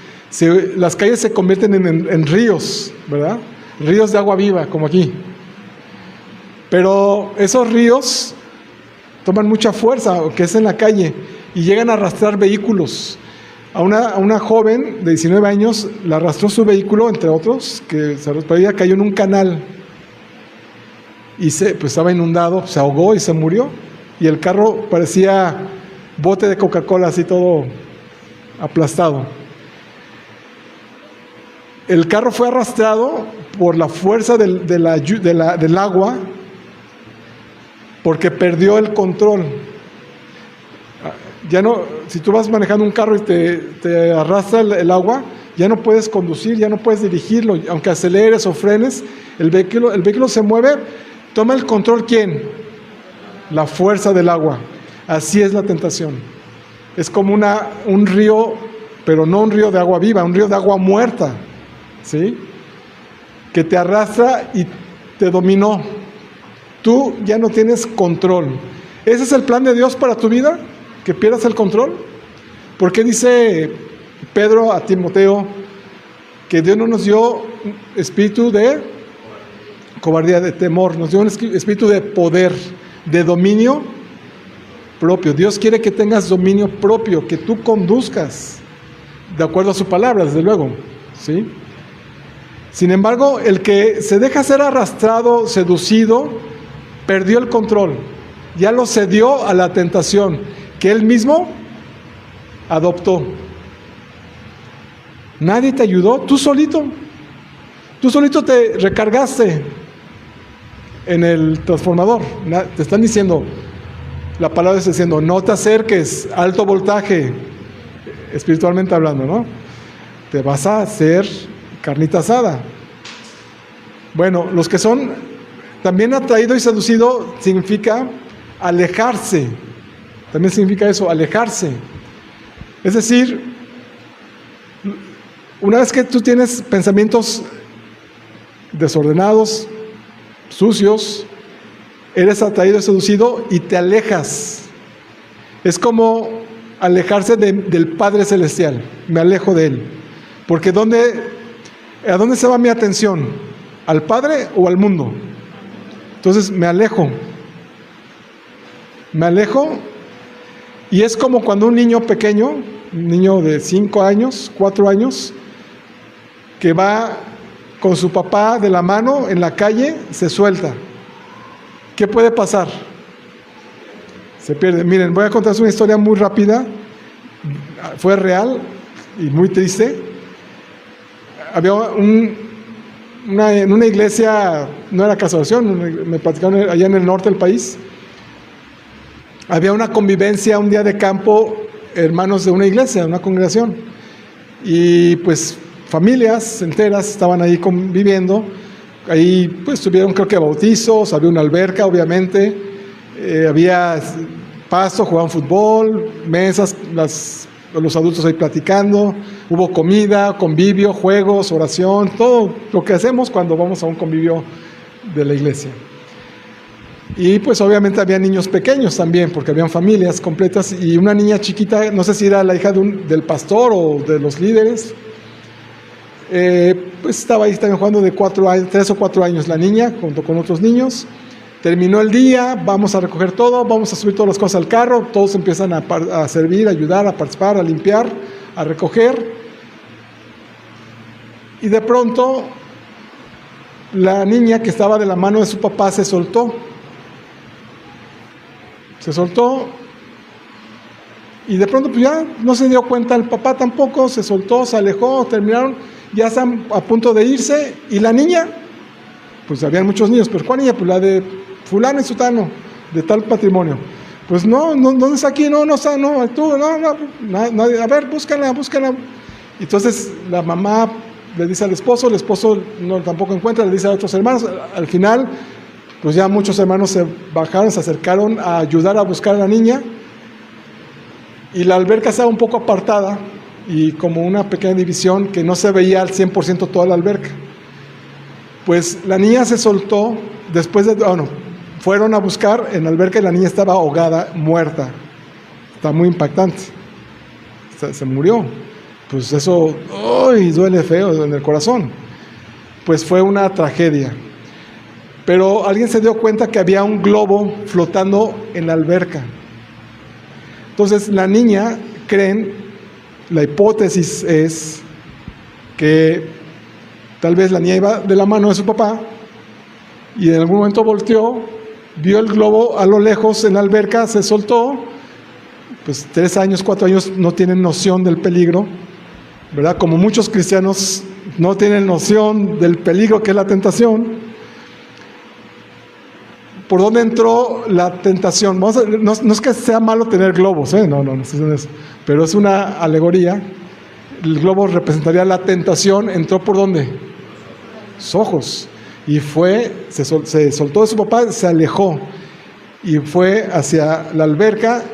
Las calles se convierten en ríos, ¿verdad? Ríos de agua viva, como aquí. Pero esos ríos toman mucha fuerza, que es en la calle, y llegan a arrastrar vehículos. A una joven de 19 años la arrastró su vehículo, entre otros, que ella cayó en un canal y pues estaba inundado, se ahogó y se murió. Y el carro parecía bote de Coca-Cola, así todo aplastado. El carro fue arrastrado por la fuerza del agua, porque perdió el control. Ya no, si tú vas manejando un carro y te arrastra el agua, ya no puedes conducir, ya no puedes dirigirlo, aunque aceleres o frenes, el vehículo se mueve. Toma el control, ¿quién? La fuerza del agua. Así es la tentación. Es como un río, pero no un río de agua viva, un río de agua muerta, ¿sí? Que te arrastra y te dominó. Tú ya no tienes control. ¿Ese es el plan de Dios para tu vida? ¿Que pierdas el control? ¿Por qué dice Pedro a Timoteo que Dios no nos dio espíritu de cobardía, de temor? Nos dio un espíritu de poder, de dominio propio. Dios quiere que tengas dominio propio, que tú conduzcas de acuerdo a su palabra, desde luego, ¿sí? Sin embargo, el que se deja ser arrastrado, seducido, perdió el control, ya lo cedió a la tentación que él mismo adoptó. Nadie te ayudó, tú solito te recargaste en el transformador. Te están diciendo, la palabra está diciendo, no te acerques, alto voltaje, espiritualmente hablando, ¿no? Te vas a hacer carnita asada. Bueno, los que son también atraído y seducido significa alejarse. También significa eso, alejarse. Es decir, una vez que tú tienes pensamientos desordenados, sucios, eres atraído y seducido y te alejas. Es como alejarse del Padre Celestial. Me alejo de Él. Porque ¿a dónde se va mi atención? ¿Al Padre o al mundo? Entonces me alejo. Me alejo. Y es como cuando un niño pequeño, un niño de 5 años, 4 años, que va con su papá de la mano en la calle, se suelta. ¿Qué puede pasar? Se pierde. Miren, voy a contarles una historia muy rápida. Fue real y muy triste. Había en una iglesia, no era casa de oración, me platicaron allá en el norte del país. Había una convivencia, un día de campo, hermanos de una iglesia, de una congregación. Y pues familias enteras estaban ahí conviviendo. Ahí pues tuvieron, creo que bautizos, había una alberca, obviamente. Había pasto, jugaban fútbol, mesas, los adultos ahí platicando. Hubo comida, convivio, juegos, oración, todo lo que hacemos cuando vamos a un convivio de la iglesia. Y pues obviamente había niños pequeños también, porque habían familias completas, y una niña chiquita, no sé si era la hija del pastor o de los líderes, pues estaba ahí también jugando de 3 o 4 años la niña, junto con otros niños. Terminó el día, vamos a recoger todo, vamos a subir todas las cosas al carro, todos empiezan a servir, a ayudar, a participar, a limpiar, a recoger. Y de pronto, la niña que estaba de la mano de su papá se soltó. Se soltó y de pronto pues ya no se dio cuenta el papá tampoco, se soltó, se alejó, terminaron, ya están a punto de irse y la niña, pues habían muchos niños, pero ¿cuál niña? Pues la de fulano y sutano, de tal patrimonio. Pues no, ¿dónde está aquí? No está, no, tú, nadie, a ver, búscala. Entonces la mamá le dice al esposo, el esposo no, tampoco encuentra, le dice a otros hermanos, al final pues ya muchos hermanos se bajaron, se acercaron a ayudar a buscar a la niña, y la alberca estaba un poco apartada y como una pequeña división que no se veía al 100% toda la alberca. Pues la niña se soltó después de, fueron a buscar en la alberca y la niña estaba ahogada, muerta. Está muy impactante. Se murió. Pues eso, duele feo en el corazón. Pues fue una tragedia. Pero alguien se dio cuenta que había un globo flotando en la alberca. Entonces la niña, la hipótesis es que tal vez la niña iba de la mano de su papá y en algún momento volteó, vio el globo a lo lejos en la alberca, se soltó. Pues 3 años, 4 años no tienen noción del peligro, ¿verdad? Como muchos cristianos no tienen noción del peligro que es la tentación. ¿Por dónde entró la tentación? No es que sea malo tener globos, no es eso, pero es una alegoría. El globo representaría la tentación. ¿Entró por dónde? Sus ojos. Y se soltó de su papá, se alejó y fue hacia la alberca,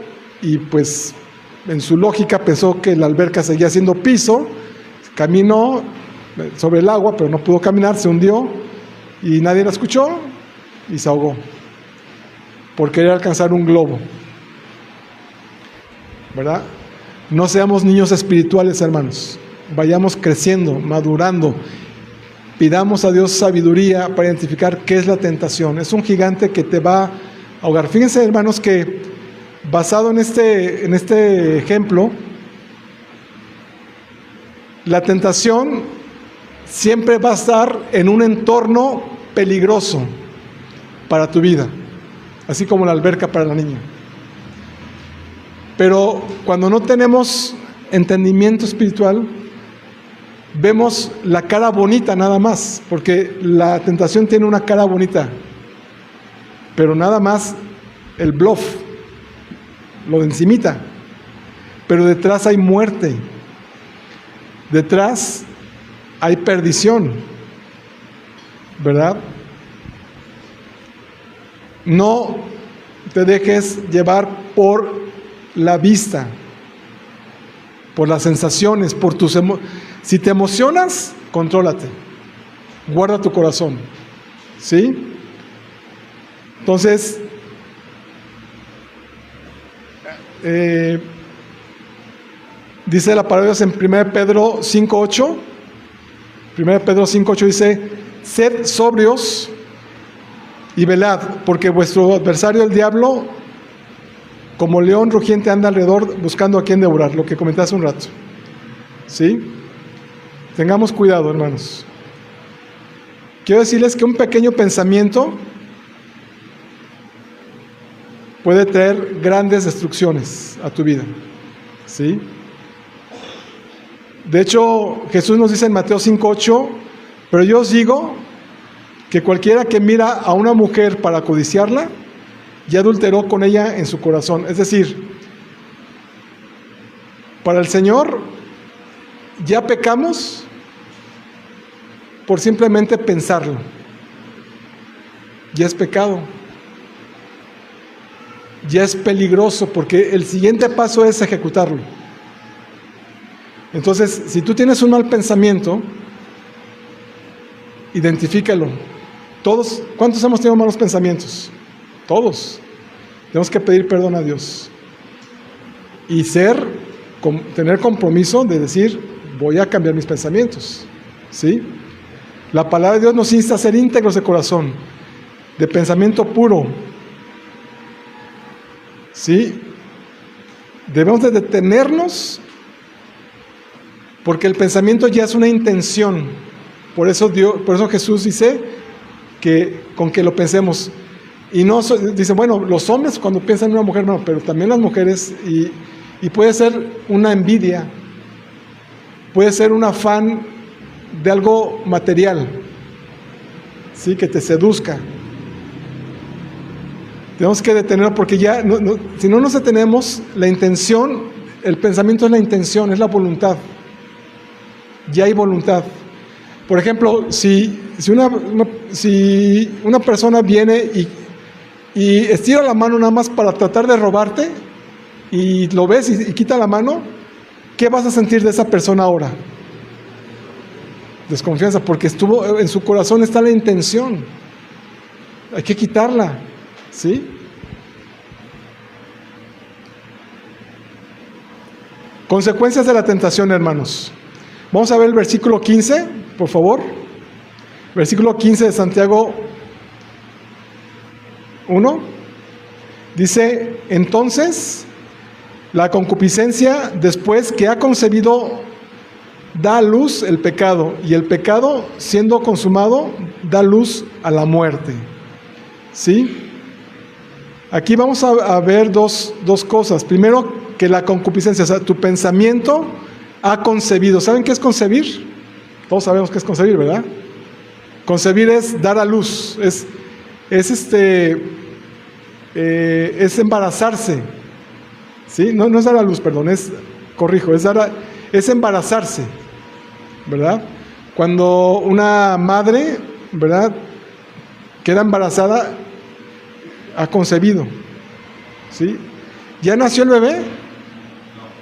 y pues en su lógica pensó que la alberca seguía siendo piso, caminó sobre el agua, pero no pudo caminar, se hundió y nadie la escuchó y se ahogó por querer alcanzar un globo, ¿verdad? No seamos niños espirituales, hermanos. Vayamos creciendo, madurando. Pidamos a Dios sabiduría para identificar qué es la tentación. Es un gigante que te va a ahogar. Fíjense, hermanos, que basado en este ejemplo, la tentación siempre va a estar en un entorno peligroso para tu vida, así como la alberca para la niña. Pero cuando no tenemos entendimiento espiritual, vemos la cara bonita nada más, porque la tentación tiene una cara bonita, pero nada más el bluff, lo de encimita, pero detrás hay muerte, detrás hay perdición, ¿verdad? No te dejes llevar por la vista, por las sensaciones, por tus si te emocionas, contrólate, guarda tu corazón, ¿sí? Entonces, dice la palabra de Dios en 1 Pedro 5:8. 1 Pedro 5:8 dice: sed sobrios y velad, porque vuestro adversario el diablo, como león rugiente, anda alrededor buscando a quien devorar, lo que comenté hace un rato. ¿Sí? Tengamos cuidado, hermanos. Quiero decirles que un pequeño pensamiento puede traer grandes destrucciones a tu vida. ¿Sí? De hecho, Jesús nos dice en Mateo 5:8: pero yo os digo que cualquiera que mira a una mujer para codiciarla, ya adulteró con ella en su corazón. Es decir, para el Señor ya pecamos por simplemente pensarlo. Ya es pecado. Ya es peligroso, porque el siguiente paso es ejecutarlo. Entonces, si tú tienes un mal pensamiento, identifícalo. Todos, ¿cuántos hemos tenido malos pensamientos? Todos. Tenemos que pedir perdón a Dios y tener compromiso de decir: voy a cambiar mis pensamientos. ¿Sí? La palabra de Dios nos insta a ser íntegros de corazón, de pensamiento puro. ¿Sí? Debemos de detenernos, porque el pensamiento ya es una intención. Por eso Jesús dice que con que lo pensemos. Y no dice, bueno, los hombres cuando piensan en una mujer, no, pero también las mujeres, y puede ser una envidia, puede ser un afán de algo material, ¿sí? Que te seduzca. Tenemos que detenerlo, porque ya, si no nos detenemos, la intención, el pensamiento es la intención, es la voluntad. Ya hay voluntad. Por ejemplo, si una persona viene y estira la mano nada más para tratar de robarte, y lo ves y quita la mano, ¿qué vas a sentir de esa persona ahora? Desconfianza, porque en su corazón está la intención. Hay que quitarla, ¿sí? Consecuencias de la tentación, hermanos. Vamos a ver el versículo 15, por favor. Versículo 15 de Santiago 1. Dice: entonces, la concupiscencia, después que ha concebido, da a luz el pecado, y el pecado, siendo consumado, da luz a la muerte. ¿Sí? Aquí vamos a ver dos cosas. Primero, que la concupiscencia, o sea, tu pensamiento ha concebido. ¿Saben qué es concebir? Todos sabemos qué es concebir, ¿verdad? Concebir es dar a luz, es embarazarse. ¿Sí? No es dar a luz, perdón, es embarazarse, ¿verdad? Cuando una madre, ¿verdad?, queda embarazada, ha concebido. ¿Sí? ¿Ya nació el bebé?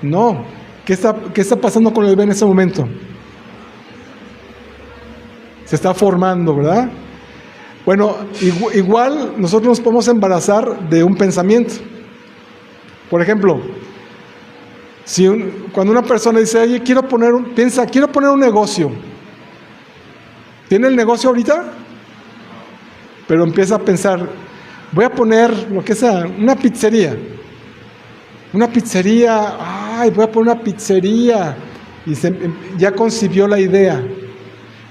No. ¿Qué está pasando con el bebé en ese momento? Se está formando, ¿verdad? Bueno, igual nosotros nos podemos embarazar de un pensamiento. Por ejemplo, cuando una persona dice: oye, quiero poner un negocio. ¿Tiene el negocio ahorita? Pero empieza a pensar: voy a poner lo que sea, una pizzería. Voy a poner una pizzería. Y ya concibió la idea,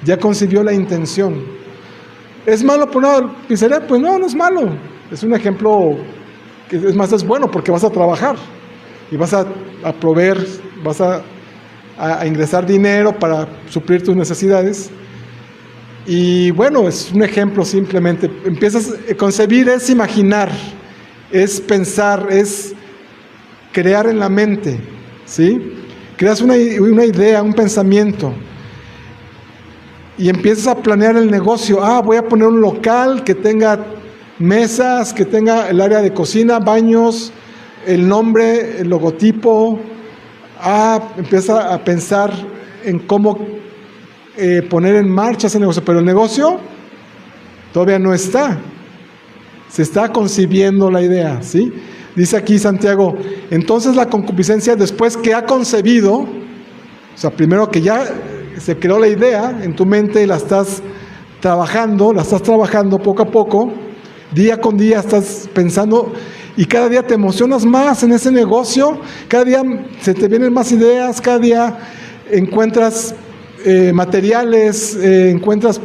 ya concibió la intención. ¿Es malo poner una pizzería? Pues no es malo. Es un ejemplo que es bueno, porque vas a trabajar y vas a proveer, vas a ingresar dinero para suplir tus necesidades. Y bueno, es un ejemplo simplemente. Concebir es imaginar, es pensar, es crear en la mente, ¿sí? Creas una idea, un pensamiento, y empiezas a planear el negocio. Voy a poner un local que tenga mesas, que tenga el área de cocina, baños, el nombre, el logotipo. Empieza a pensar en cómo poner en marcha ese negocio, pero el negocio todavía no está. Se está concibiendo la idea, ¿sí? Dice aquí Santiago, entonces la concupiscencia, después que ha concebido, o sea, primero que ya se creó la idea en tu mente y la estás trabajando poco a poco, día con día estás pensando y cada día te emocionas más en ese negocio, cada día se te vienen más ideas, cada día encuentras materiales, encuentras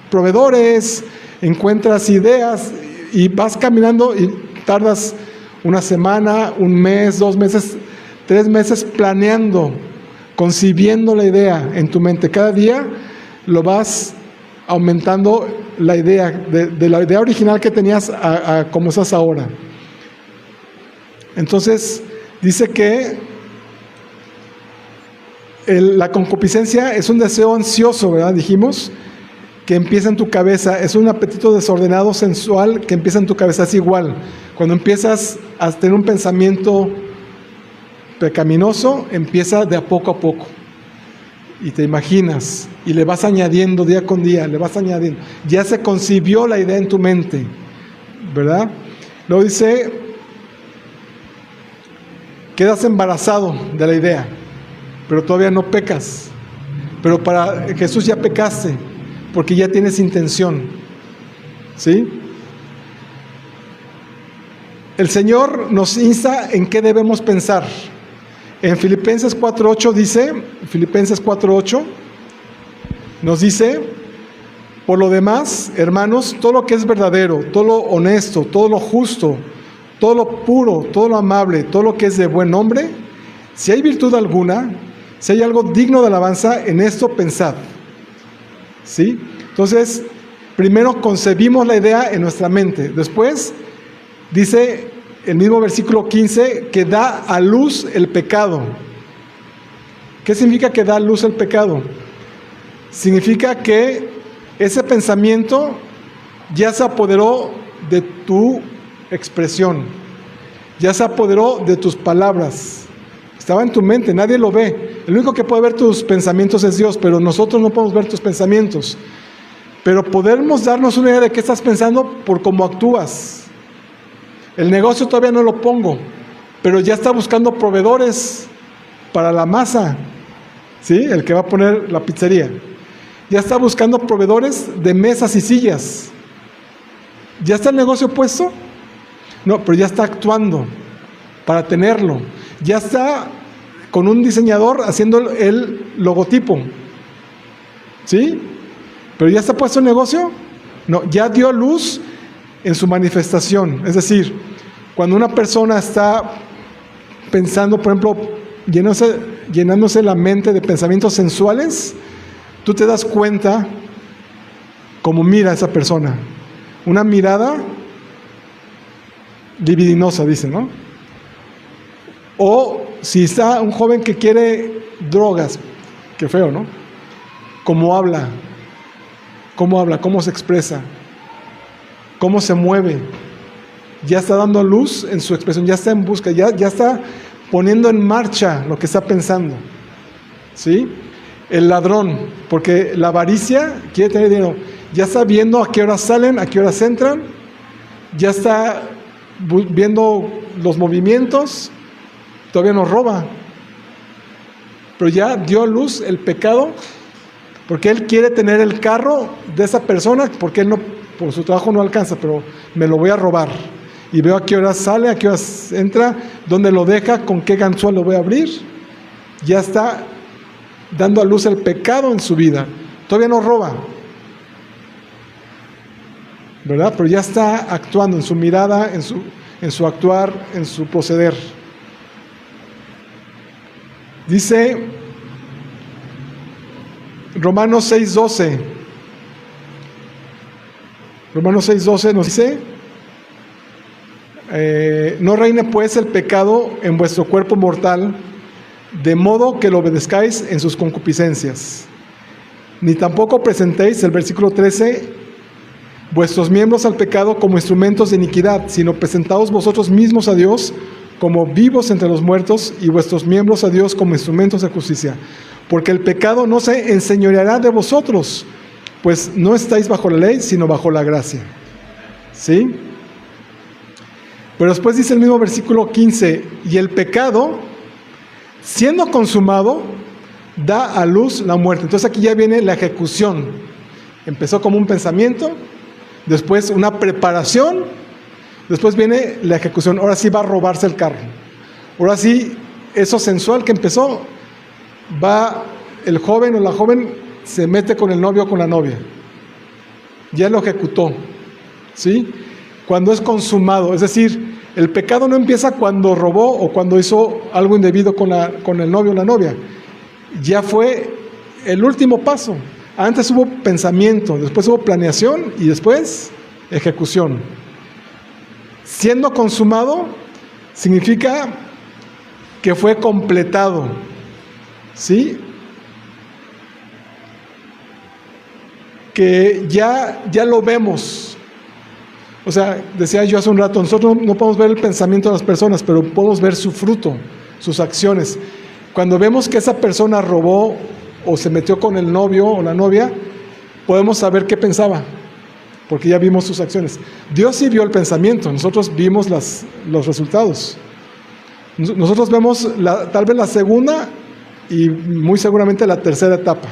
proveedores, encuentras ideas y vas caminando y tardas una semana, un mes, 2 meses, 3 meses planeando, concibiendo la idea en tu mente. Cada día lo vas aumentando la idea, de la idea original que tenías a como estás ahora. Entonces, dice que la concupiscencia es un deseo ansioso, ¿verdad? Dijimos, que empieza en tu cabeza, es un apetito desordenado, sensual, que empieza en tu cabeza. Es igual, cuando empiezas a tener un pensamiento pecaminoso, empieza de a poco, y te imaginas, y le vas añadiendo día con día, le vas añadiendo, ya se concibió la idea en tu mente, ¿verdad? Luego dice, quedas embarazado de la idea, pero todavía no pecas, pero para Jesús ya pecaste, porque ya tienes intención, ¿sí? El Señor nos insta en qué debemos pensar. En Filipenses 4:8 dice, Filipenses 4:8 nos dice, por lo demás, hermanos, todo lo que es verdadero, todo lo honesto, todo lo justo, todo lo puro, todo lo amable, todo lo que es de buen nombre, si hay virtud alguna, si hay algo digno de alabanza, en esto pensad. ¿Sí? Entonces, primero concebimos la idea en nuestra mente. Después, dice el mismo versículo 15, que da a luz el pecado. ¿Qué significa que da a luz el pecado? Significa que ese pensamiento ya se apoderó de tu expresión, ya se apoderó de tus palabras. Estaba en tu mente, nadie lo ve. El único que puede ver tus pensamientos es Dios, pero nosotros no podemos ver tus pensamientos. Pero podemos darnos una idea de qué estás pensando por cómo actúas. El negocio todavía no lo pongo, pero ya está buscando proveedores para la masa, ¿sí? El que va a poner la pizzería. Ya está buscando proveedores de mesas y sillas. ¿Ya está el negocio puesto? No, pero ya está actuando para tenerlo. Ya está con un diseñador haciendo el logotipo, ¿sí? ¿Pero ya está puesto el negocio? No, ya dio luz en su manifestación. Es decir, cuando una persona está pensando, por ejemplo, llenándose la mente de pensamientos sensuales, tú te das cuenta cómo mira a esa persona. Una mirada libidinosa, dice, ¿no? O si está un joven que quiere drogas, qué feo, ¿no? ¿Cómo habla? ¿Cómo se expresa? ¿Cómo se mueve? Ya está dando luz en su expresión, ya está en busca, ya está poniendo en marcha lo que está pensando, ¿sí? El ladrón, porque la avaricia quiere tener dinero, ya está viendo a qué horas salen, a qué horas entran, ya está viendo los movimientos. Todavía nos roba, pero ya dio a luz el pecado, porque él quiere tener el carro de esa persona, porque él no, por su trabajo no alcanza, pero me lo voy a robar, y veo a qué horas sale, a qué horas entra, dónde lo deja, con qué ganzúa lo voy a abrir. Ya está dando a luz el pecado en su vida. Todavía no roba, ¿verdad? Pero ya está actuando en su mirada, en su actuar, en su proceder. Dice Romanos 6:12. Romanos 6:12 nos dice, no reine pues el pecado en vuestro cuerpo mortal, de modo que lo obedezcáis en sus concupiscencias. Ni tampoco presentéis, el versículo 13, vuestros miembros al pecado como instrumentos de iniquidad, sino presentaos vosotros mismos a Dios como vivos entre los muertos, y vuestros miembros a Dios como instrumentos de justicia. Porque el pecado no se enseñoreará de vosotros, pues no estáis bajo la ley, sino bajo la gracia. ¿Sí? Pero después dice el mismo versículo 15, y el pecado, siendo consumado, da a luz la muerte. Entonces aquí ya viene la ejecución. Empezó como un pensamiento, después una preparación, después viene la ejecución. Ahora sí va a robarse el carro. Ahora sí, eso sensual que empezó, va el joven o la joven, se mete con el novio o con la novia. Ya lo ejecutó. ¿Sí? Cuando es consumado, es decir, el pecado no empieza cuando robó o cuando hizo algo indebido con el novio o la novia. Ya fue el último paso. Antes hubo pensamiento, después hubo planeación y después ejecución. Siendo consumado significa que fue completado. ¿Sí? Que ya lo vemos. O sea, decía yo hace un rato, nosotros no podemos ver el pensamiento de las personas, pero podemos ver su fruto, sus acciones. Cuando vemos que esa persona robó o se metió con el novio o la novia, podemos saber qué pensaba, porque ya vimos sus acciones. Dios sí vio el pensamiento, nosotros vimos los resultados. Nosotros vemos tal vez la segunda y muy seguramente la tercera etapa,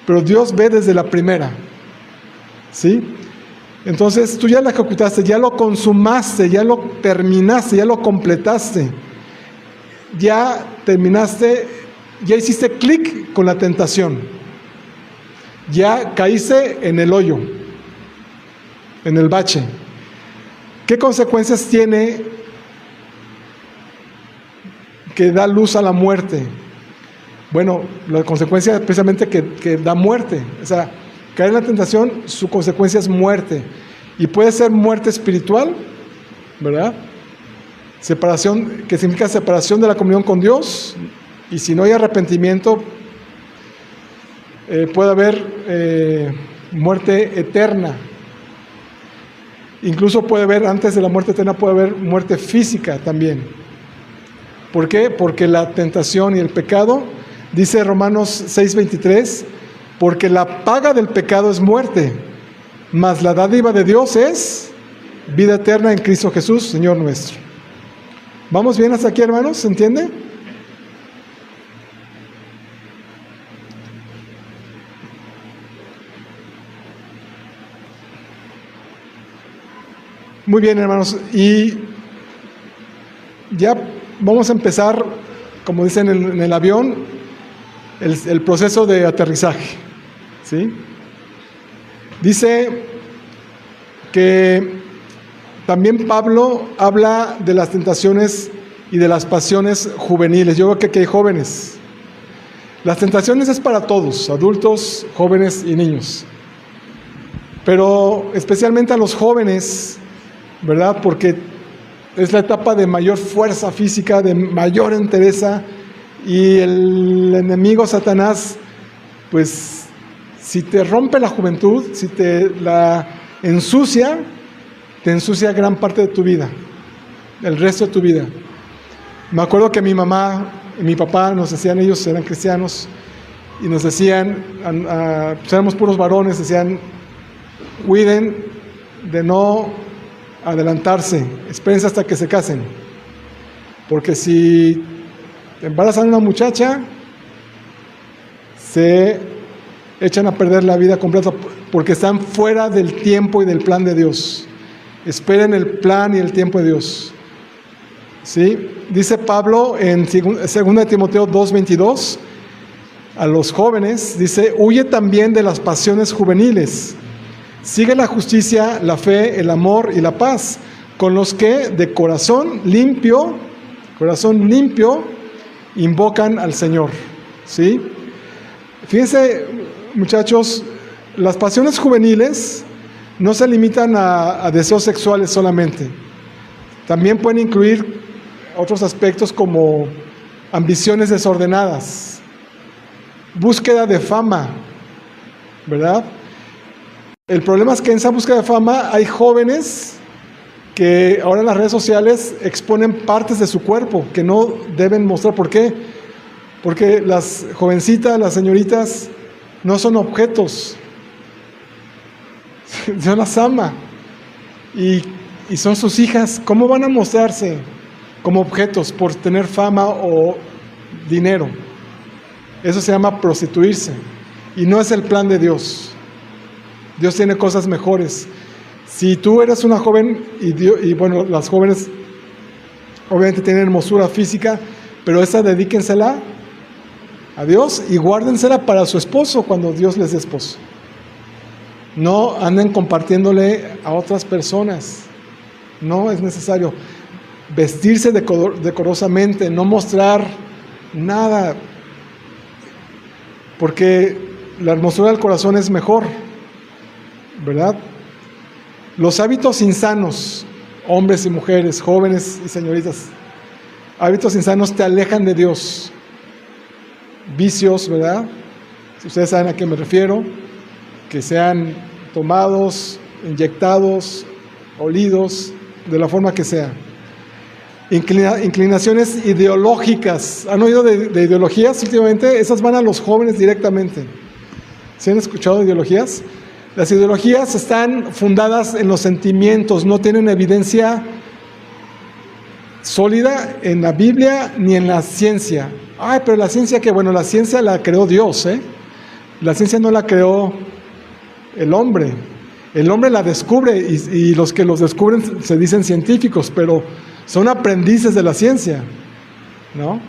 pero Dios ve desde la primera. ¿Sí? Entonces tú ya lo ejecutaste, ya lo consumaste, ya lo terminaste, ya lo completaste, ya terminaste, ya hiciste clic con la tentación, ya caíste en el hoyo, en el bache. ¿Qué consecuencias tiene que da luz a la muerte? Bueno, la consecuencia es precisamente que da muerte. O sea, caer en la tentación, su consecuencia es muerte. Y puede ser muerte espiritual, ¿verdad? Separación, que significa separación de la comunión con Dios. Y si no hay arrepentimiento, puede haber muerte eterna. Incluso puede haber, antes de la muerte eterna, puede haber muerte física también. ¿Por qué? Porque la tentación y el pecado, dice Romanos 6:23, porque la paga del pecado es muerte, mas la dádiva de Dios es vida eterna en Cristo Jesús, Señor nuestro. ¿Vamos bien hasta aquí, hermanos? ¿Se entiende? Muy bien, hermanos. Y ya vamos a empezar, como dicen en el avión, el proceso de aterrizaje. ¿Sí? Dice que también Pablo habla de las tentaciones y de las pasiones juveniles. Yo veo que aquí hay jóvenes. Las tentaciones es para todos, adultos, jóvenes y niños. Pero especialmente a los jóvenes, ¿verdad? Porque es la etapa de mayor fuerza física, de mayor entereza, y el enemigo Satanás, pues, si te rompe la juventud, si te la ensucia, te ensucia gran parte de tu vida, el resto de tu vida. Me acuerdo que mi mamá y mi papá nos decían, ellos eran cristianos, y nos decían, pues éramos puros varones, decían, cuiden de no adelantarse, espérense hasta que se casen, porque si te embarazan a una muchacha, se echan a perder la vida completa, porque están fuera del tiempo y del plan de Dios. Esperen el plan y el tiempo de Dios. ¿Sí? Dice Pablo en 2 Timoteo 2:22 a los jóvenes, dice, huye también de las pasiones juveniles, sigue la justicia, la fe, el amor y la paz, con los que de corazón limpio, invocan al Señor. ¿Sí? Fíjense, muchachos, las pasiones juveniles no se limitan a deseos sexuales solamente. También pueden incluir otros aspectos como ambiciones desordenadas, búsqueda de fama, ¿verdad? El problema es que en esa búsqueda de fama hay jóvenes que ahora en las redes sociales exponen partes de su cuerpo que no deben mostrar. ¿Por qué? Porque las jovencitas, las señoritas, no son objetos. Dios las ama y son sus hijas. ¿Cómo van a mostrarse como objetos por tener fama o dinero? Eso se llama prostituirse y no es el plan de Dios. Dios tiene cosas mejores. Si tú eres una joven y bueno, las jóvenes obviamente tienen hermosura física, pero esa dedíquensela a Dios y guárdensela para su esposo cuando Dios les dé esposo. No anden compartiéndole a otras personas. No es necesario. Vestirse decorosamente, no mostrar nada, porque la hermosura del corazón es mejor, ¿verdad? Los hábitos insanos, hombres y mujeres, jóvenes y señoritas, hábitos insanos te alejan de Dios. Vicios, ¿verdad? Si ustedes saben a qué me refiero, que sean tomados, inyectados, olidos, de la forma que sea. Inclinaciones ideológicas. ¿Han oído de ideologías últimamente? Esas van a los jóvenes directamente. ¿Sí han escuchado de ideologías? Las ideologías están fundadas en los sentimientos, no tienen evidencia sólida en la Biblia ni en la ciencia. Ay, pero la ciencia, que bueno, la ciencia la creó Dios, ¿eh? La ciencia no la creó el hombre. El hombre la descubre y los que los descubren se dicen científicos, pero son aprendices de la ciencia, ¿no?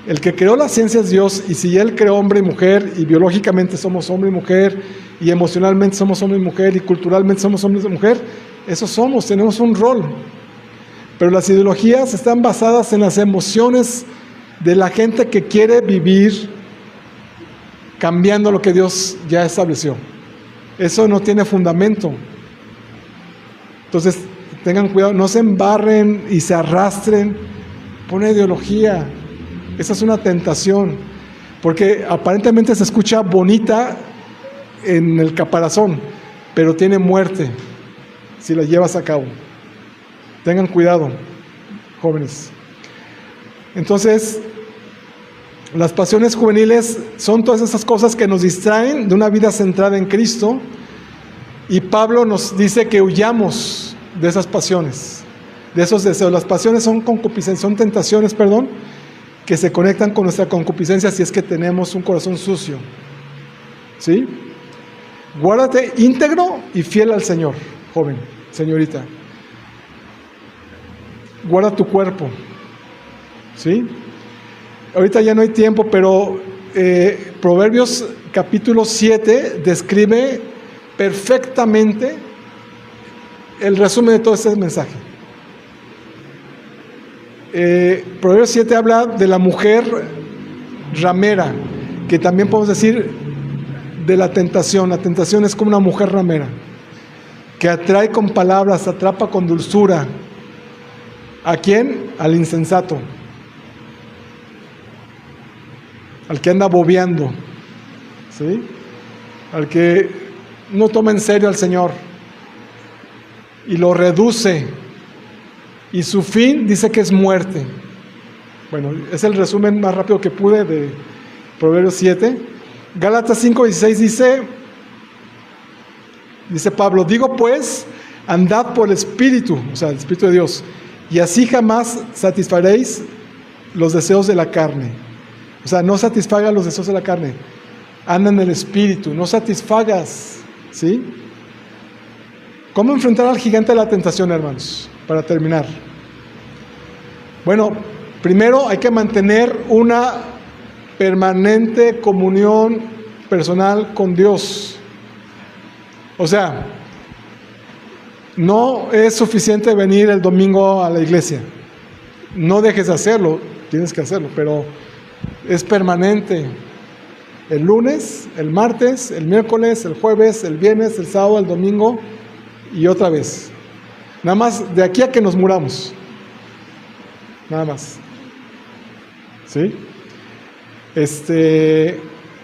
El que creó la ciencia es Dios, y si Él creó hombre y mujer, y biológicamente somos hombre y mujer, y emocionalmente somos hombre y mujer, y culturalmente somos hombre y mujer, eso somos, tenemos un rol. Pero las ideologías están basadas en las emociones de la gente que quiere vivir cambiando lo que Dios ya estableció. Eso no tiene fundamento. Entonces, tengan cuidado, no se embarren y se arrastren por una ideología. Esa es una tentación, porque aparentemente se escucha bonita en el caparazón, pero tiene muerte si la llevas a cabo. Tengan cuidado, jóvenes. Entonces, las pasiones juveniles son todas esas cosas que nos distraen de una vida centrada en Cristo, y Pablo nos dice que huyamos de esas pasiones, de esos deseos. Las pasiones son concupiscencias, son tentaciones, que se conectan con nuestra concupiscencia si es que tenemos un corazón sucio. ¿Sí? Guárdate íntegro y fiel al Señor, joven, señorita. Guarda tu cuerpo. ¿Sí? Ahorita ya no hay tiempo, pero Proverbios capítulo 7 describe perfectamente el resumen de todo este mensaje. Proverbios 7 habla de la mujer ramera, que también podemos decir de la tentación. La tentación es como una mujer ramera, que atrae con palabras, atrapa con dulzura. ¿A quién? Al insensato, al que anda bobeando, ¿sí? Al que no toma en serio al Señor y lo reduce, y su fin dice que es muerte. Bueno, es el resumen más rápido que pude de Proverbios 7. Gálatas 5:16 dice Pablo: digo pues, andad por el Espíritu, o sea, el Espíritu de Dios, y así jamás satisfaréis los deseos de la carne. O sea, no satisfagas los deseos de la carne, anda en el Espíritu, no satisfagas, ¿sí? ¿Cómo enfrentar al gigante de la tentación, hermanos? Para terminar. Bueno, primero hay que mantener una permanente comunión personal con Dios. O sea, no es suficiente venir el domingo a la iglesia. No dejes de hacerlo, tienes que hacerlo, pero es permanente. El lunes, el martes, el miércoles, el jueves, el viernes, el sábado, el domingo y otra vez. Nada más de aquí a que nos muramos. nada más. ¿Sí?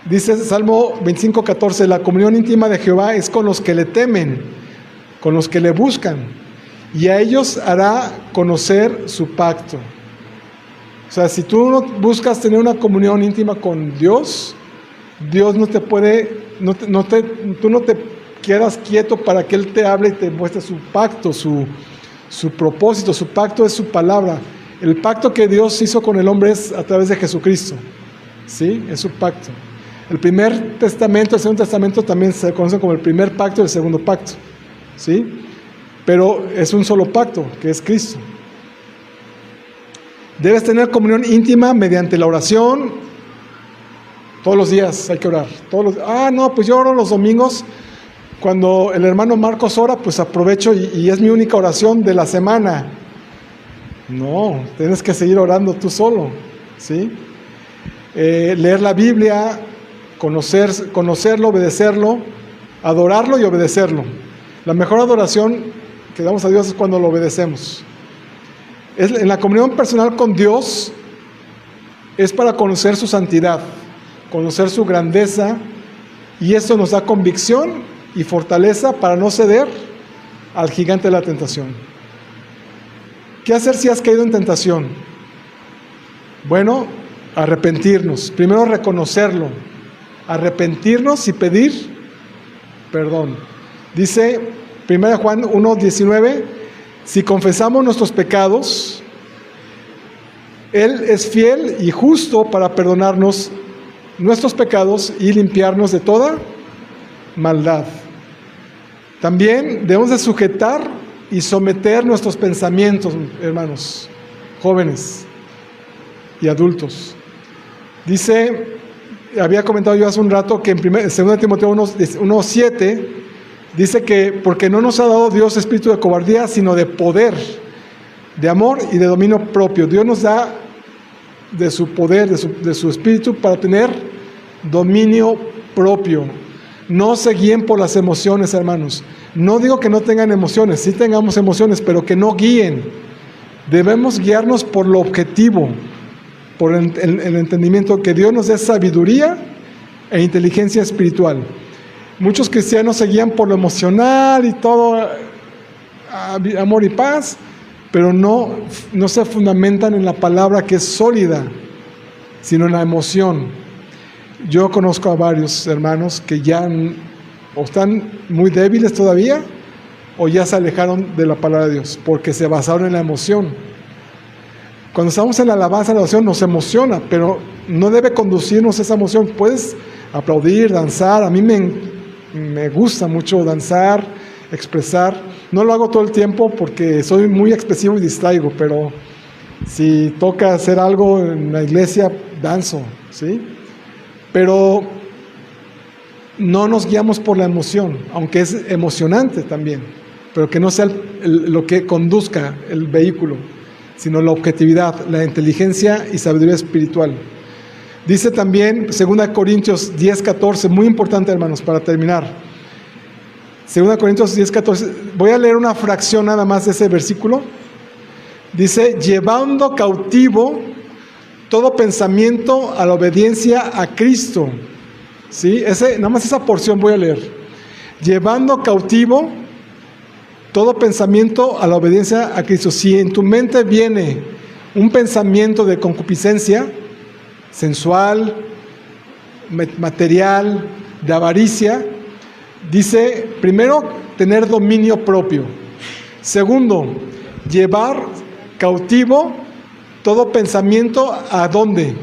Dice Salmo 25:14, la comunión íntima de Jehová es con los que le temen, con los que le buscan, y a ellos hará conocer su pacto. O sea, si tú no buscas tener una comunión íntima con Dios, Dios no te puede, tú no te quedas quieto para que Él te hable y te muestre su pacto, su propósito. Su pacto es su palabra. El pacto que Dios hizo con el hombre es a través de Jesucristo. ¿Sí? Es su pacto. El primer testamento, el segundo testamento también se conoce como el primer pacto y el segundo pacto. ¿Sí? Pero es un solo pacto, que es Cristo. Debes tener comunión íntima mediante la oración. Todos los días hay que orar. Pues yo oro los domingos. Cuando el hermano Marcos ora, pues aprovecho y es mi única oración de la semana. No, tienes que seguir orando tú solo. ¿Sí? Leer la Biblia, conocerlo, obedecerlo, adorarlo y obedecerlo. La mejor adoración que damos a Dios es cuando lo obedecemos. En la comunión personal con Dios es para conocer su santidad, conocer su grandeza, y eso nos da convicción y fortaleza para no ceder al gigante de la tentación. ¿Qué hacer si has caído en tentación? Bueno, arrepentirnos. Primero reconocerlo, arrepentirnos y pedir perdón. Dice 1 Juan 1:19, si confesamos nuestros pecados, Él es fiel y justo para perdonarnos nuestros pecados y limpiarnos de toda maldad. También debemos de sujetar y someter nuestros pensamientos, hermanos, jóvenes y adultos. Dice, había comentado yo hace un rato que en 2 Timoteo 1:7 dice que porque no nos ha dado Dios espíritu de cobardía, sino de poder, de amor y de dominio propio. Dios nos da de su poder, de su espíritu para tener dominio propio. No se guíen por las emociones, hermanos. No digo que no tengan emociones, sí tengamos emociones, pero que no guíen. Debemos guiarnos por lo objetivo, por el entendimiento, que Dios nos dé sabiduría e inteligencia espiritual. Muchos cristianos se guían por lo emocional y todo, amor y paz, pero no se fundamentan en la palabra que es sólida, sino en la emoción. Yo conozco a varios hermanos que ya o están muy débiles todavía, o ya se alejaron de la palabra de Dios, porque se basaron en la emoción. Cuando estamos en la alabanza, la oración nos emociona, pero no debe conducirnos esa emoción. Puedes aplaudir, danzar. A mí me gusta mucho danzar, expresar. No lo hago todo el tiempo porque soy muy expresivo y distraigo, pero si toca hacer algo en la iglesia, danzo, ¿sí? Pero no nos guiamos por la emoción, aunque es emocionante también, pero que no sea lo que conduzca el vehículo, sino la objetividad, la inteligencia y sabiduría espiritual. Dice también 2 Corintios 10:14, muy importante, hermanos, para terminar. 2 Corintios 10:14, voy a leer una fracción nada más de ese versículo. Dice, llevando cautivo todo pensamiento a la obediencia a Cristo. ¿Sí? Nada más esa porción voy a leer. Llevando cautivo todo pensamiento a la obediencia a Cristo. Si en tu mente viene un pensamiento de concupiscencia, sensual, material, de avaricia, dice, primero, tener dominio propio. Segundo, llevar cautivo todo pensamiento, ¿a dónde?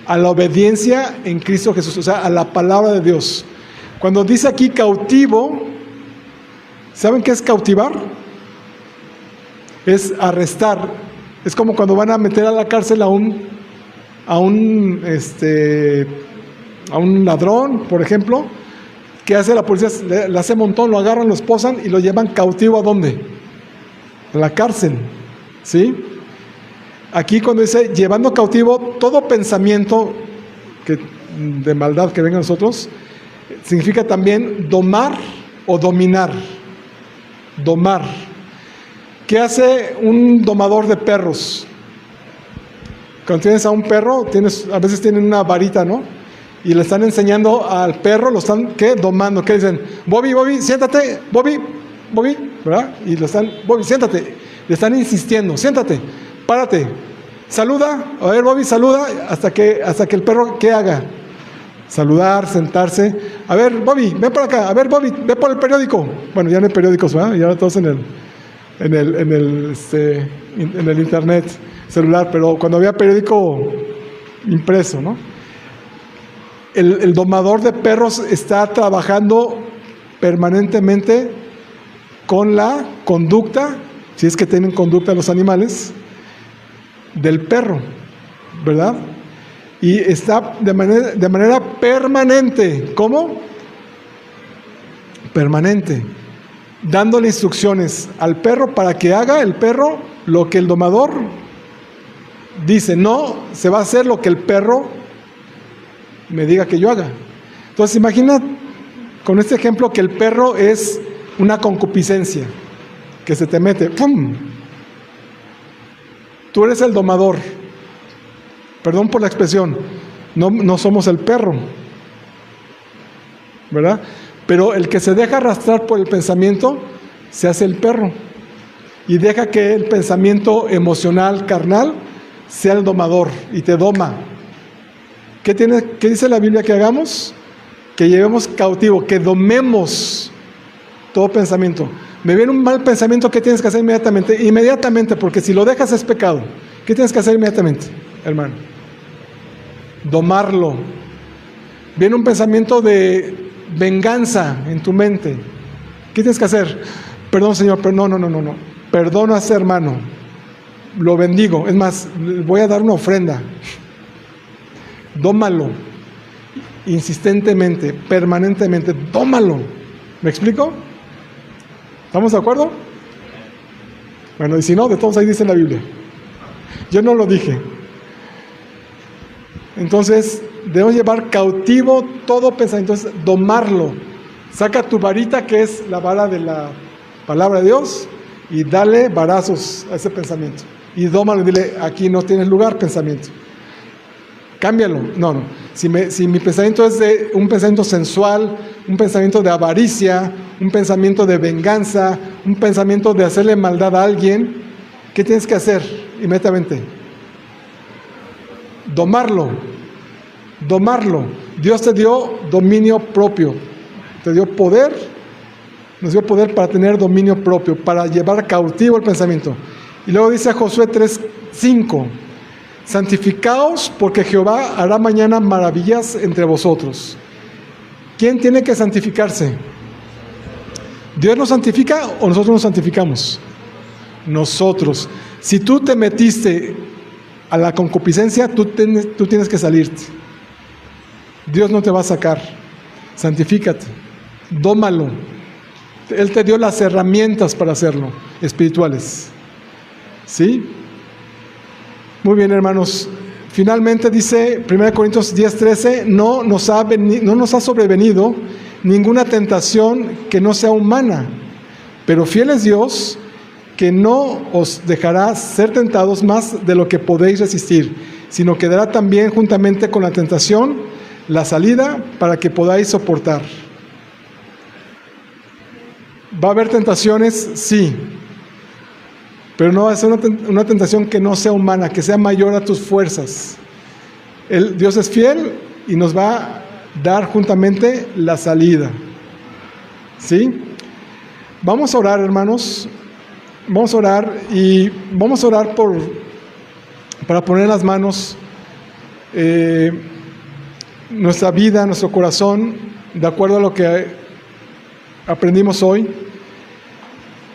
A la obediencia en Cristo Jesús, o sea, a la palabra de Dios. Cuando dice aquí cautivo, ¿saben qué es cautivar? Es arrestar. Es como cuando van a meter a la cárcel a un ladrón, por ejemplo. ¿Qué hace la policía? Le hace montón, lo agarran, lo esposan y lo llevan cautivo, ¿a dónde? A la cárcel, ¿sí? Aquí cuando dice llevando cautivo todo pensamiento de maldad que venga a nosotros, significa también domar o dominar. Domar. ¿Qué hace un domador de perros? Cuando tienes a un perro, a veces tienen una varita, ¿no? Y le están enseñando al perro, lo están, ¿qué? Domando. ¿Qué dicen? Bobby, siéntate, Bobby, ¿verdad? Y lo están, Bobby, siéntate. Le están insistiendo, siéntate, párate, saluda, a ver, Bobby, saluda, hasta que el perro, ¿qué haga? Saludar, sentarse. A ver, Bobby, ven por acá. A ver, Bobby, ve por el periódico. Bueno, ya no hay periódicos, ¿verdad? Ya todos en el internet, celular, pero cuando había periódico impreso, ¿no? El domador de perros está trabajando permanentemente con la conducta, si es que tienen conducta los animales, del perro, ¿verdad? Y está de manera permanente. ¿Cómo? Permanente. Dándole instrucciones al perro para que haga el perro lo que el domador dice. No, se va a hacer lo que el perro me diga que yo haga. Entonces imagina con este ejemplo que el perro es una concupiscencia que se te mete. ¡Pum! Tú eres el domador. Perdón por la expresión, no somos el perro, ¿verdad? Pero el que se deja arrastrar por el pensamiento se hace el perro y deja que el pensamiento emocional, carnal, sea el domador y te doma. ¿Qué dice la Biblia que hagamos? Que llevemos cautivo, que domemos todo pensamiento. Me viene un mal pensamiento, ¿qué tienes que hacer inmediatamente? Inmediatamente, porque si lo dejas es pecado. ¿Qué tienes que hacer inmediatamente, hermano? Domarlo. Viene un pensamiento de venganza en tu mente. ¿Qué tienes que hacer? Perdón, Señor, pero no. Perdona a ese hermano. Lo bendigo. Es más, voy a dar una ofrenda. Dómalo. Insistentemente, permanentemente. Dómalo. ¿Me explico? ¿Estamos de acuerdo? Bueno, y si no, de todos ahí dice la Biblia. Yo no lo dije. Entonces, debemos llevar cautivo todo pensamiento, entonces domarlo. Saca tu varita, que es la vara de la palabra de Dios, y dale varazos a ese pensamiento. Y dómalo, dile, aquí no tienes lugar, pensamiento. Cámbialo. No. Si mi pensamiento es de un pensamiento sensual, un pensamiento de avaricia, un pensamiento de venganza, un pensamiento de hacerle maldad a alguien, ¿qué tienes que hacer inmediatamente? Domarlo. Dios te dio dominio propio. Te dio poder. Nos dio poder para tener dominio propio, para llevar cautivo el pensamiento. Y luego dice Josué 3:5. Santificaos, porque Jehová hará mañana maravillas entre vosotros. ¿Quién tiene que santificarse? ¿Dios nos santifica o nosotros nos santificamos? Nosotros. Si tú te metiste a la concupiscencia, tú tienes que salirte. Dios no te va a sacar. Santifícate. Dómalo. Él te dio las herramientas para hacerlo, espirituales. ¿Sí? Muy bien, hermanos. Finalmente dice 1 Corintios 10:13, no nos ha sobrevenido ninguna tentación que no sea humana, pero fiel es Dios, que no os dejará ser tentados más de lo que podéis resistir, sino que dará también juntamente con la tentación la salida para que podáis soportar. ¿Va a haber tentaciones? Sí. Pero no va a ser una tentación que no sea humana, que sea mayor a tus fuerzas. Dios es fiel y nos va a dar juntamente la salida. ¿Sí? Vamos a orar, hermanos. Vamos a orar y vamos a orar para poner en las manos nuestra vida, nuestro corazón, de acuerdo a lo que aprendimos hoy.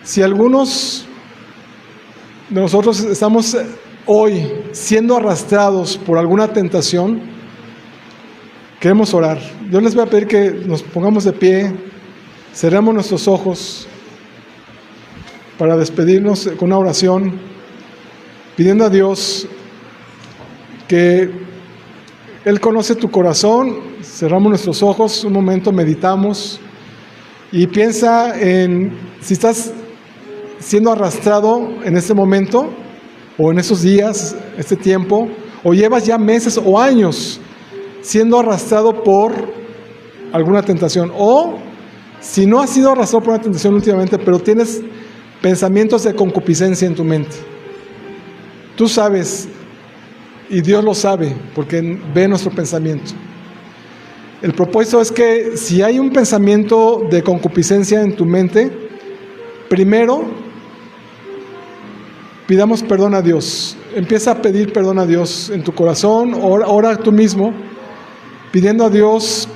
Si algunos de nosotros estamos hoy siendo arrastrados por alguna tentación, queremos orar. Yo les voy a pedir que nos pongamos de pie, cerremos nuestros ojos para despedirnos con una oración, pidiendo a Dios que Él conoce tu corazón. Cerramos nuestros ojos un momento, meditamos y piensa en si estás siendo arrastrado en este momento o en esos días, este tiempo, o llevas ya meses o años siendo arrastrado por alguna tentación, o si no has sido arrastrado por una tentación últimamente, pero tienes pensamientos de concupiscencia en tu mente. Tú sabes, y Dios lo sabe, porque ve nuestro pensamiento. El propósito es que si hay un pensamiento de concupiscencia en tu mente, primero pidamos perdón a Dios. Empieza a pedir perdón a Dios en tu corazón, ora tú mismo, pidiendo a Dios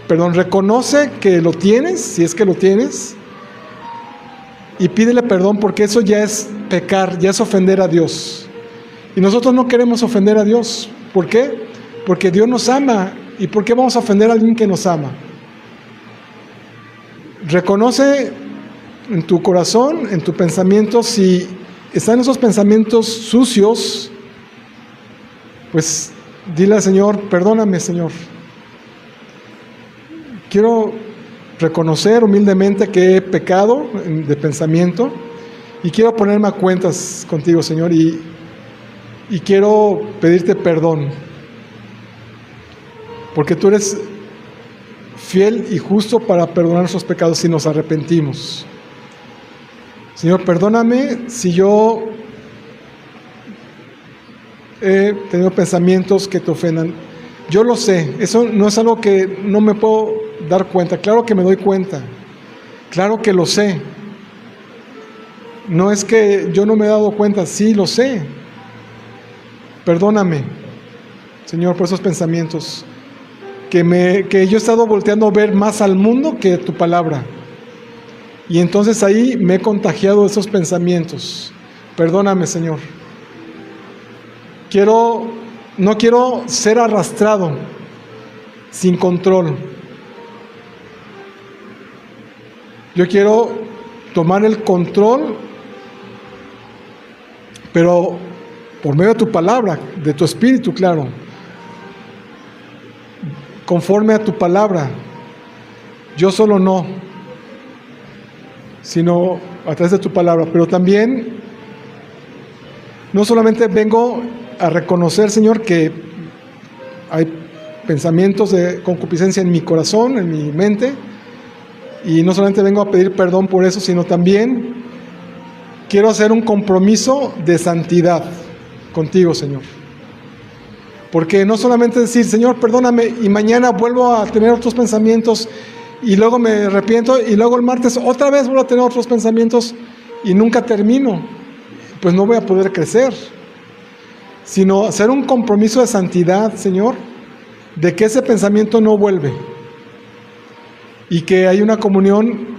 perdón. Reconoce que lo tienes, si es que lo tienes, y pídele perdón, porque eso ya es pecar, ya es ofender a Dios. Y nosotros no queremos ofender a Dios. ¿Por qué? Porque Dios nos ama. ¿Y por qué vamos a ofender a alguien que nos ama? Reconoce en tu corazón, en tu pensamiento, si están esos pensamientos sucios, pues dile al Señor, perdóname, Señor. Quiero reconocer humildemente que he pecado de pensamiento y quiero ponerme a cuentas contigo, Señor, y quiero pedirte perdón. Porque tú eres fiel y justo para perdonar nuestros pecados si nos arrepentimos. Señor, perdóname si yo he tenido pensamientos que te ofendan. Yo lo sé, eso no es algo que no me puedo dar cuenta. Claro que me doy cuenta, claro que lo sé. No es que yo no me he dado cuenta, sí lo sé. Perdóname, Señor, por esos pensamientos. Que yo he estado volteando a ver más al mundo que tu palabra. Y entonces ahí me he contagiado de esos pensamientos. Perdóname, Señor. No quiero ser arrastrado sin control. Yo quiero tomar el control, pero por medio de tu palabra, de tu espíritu, claro. Conforme a tu palabra, yo solo no, sino a través de tu palabra. Pero también, no solamente vengo a reconocer, Señor, que hay pensamientos de concupiscencia en mi corazón, en mi mente, y no solamente vengo a pedir perdón por eso, sino también quiero hacer un compromiso de santidad contigo, Señor. Porque no solamente decir, Señor, perdóname, y mañana vuelvo a tener otros pensamientos, y luego me arrepiento, y luego el martes otra vez vuelvo a tener otros pensamientos, y nunca termino, pues no voy a poder crecer. Sino hacer un compromiso de santidad, Señor, de que ese pensamiento no vuelve, y que hay una comunión,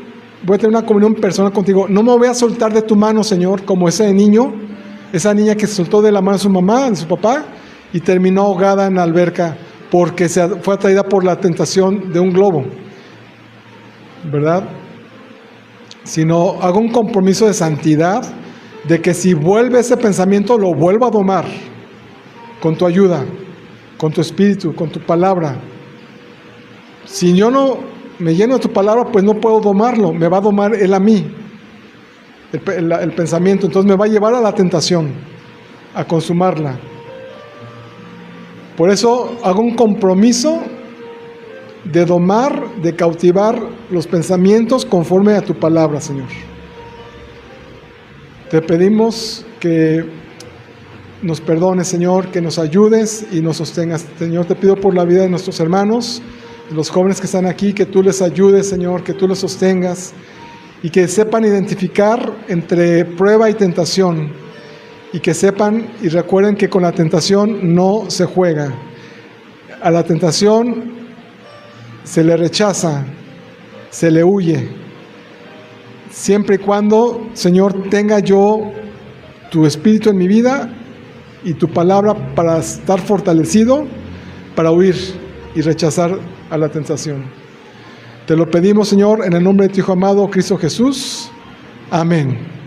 voy a tener una comunión personal contigo. No me voy a soltar de tu mano, Señor, como ese niño, esa niña que se soltó de la mano de su mamá, de su papá, y terminó ahogada en la alberca porque fue atraída por la tentación de un globo, ¿verdad? Sino hago un compromiso de santidad, de que si vuelve ese pensamiento, lo vuelvo a domar con tu ayuda, con tu espíritu, con tu palabra. Si yo no me lleno de tu palabra, pues no puedo domarlo, me va a domar él a mí, el pensamiento. Entonces me va a llevar a la tentación, a consumarla. Por eso hago un compromiso de domar, de cautivar los pensamientos conforme a tu palabra, Señor. Te pedimos que nos perdones, Señor, que nos ayudes y nos sostengas. Señor, te pido por la vida de nuestros hermanos, los jóvenes que están aquí, que tú les ayudes, Señor, que tú les sostengas y que sepan identificar entre prueba y tentación. Y que sepan y recuerden que con la tentación no se juega. A la tentación se le rechaza, se le huye. Siempre y cuando, Señor, tenga yo tu espíritu en mi vida y tu palabra para estar fortalecido, para huir y rechazar a la tentación. Te lo pedimos, Señor, en el nombre de tu Hijo amado, Cristo Jesús. Amén.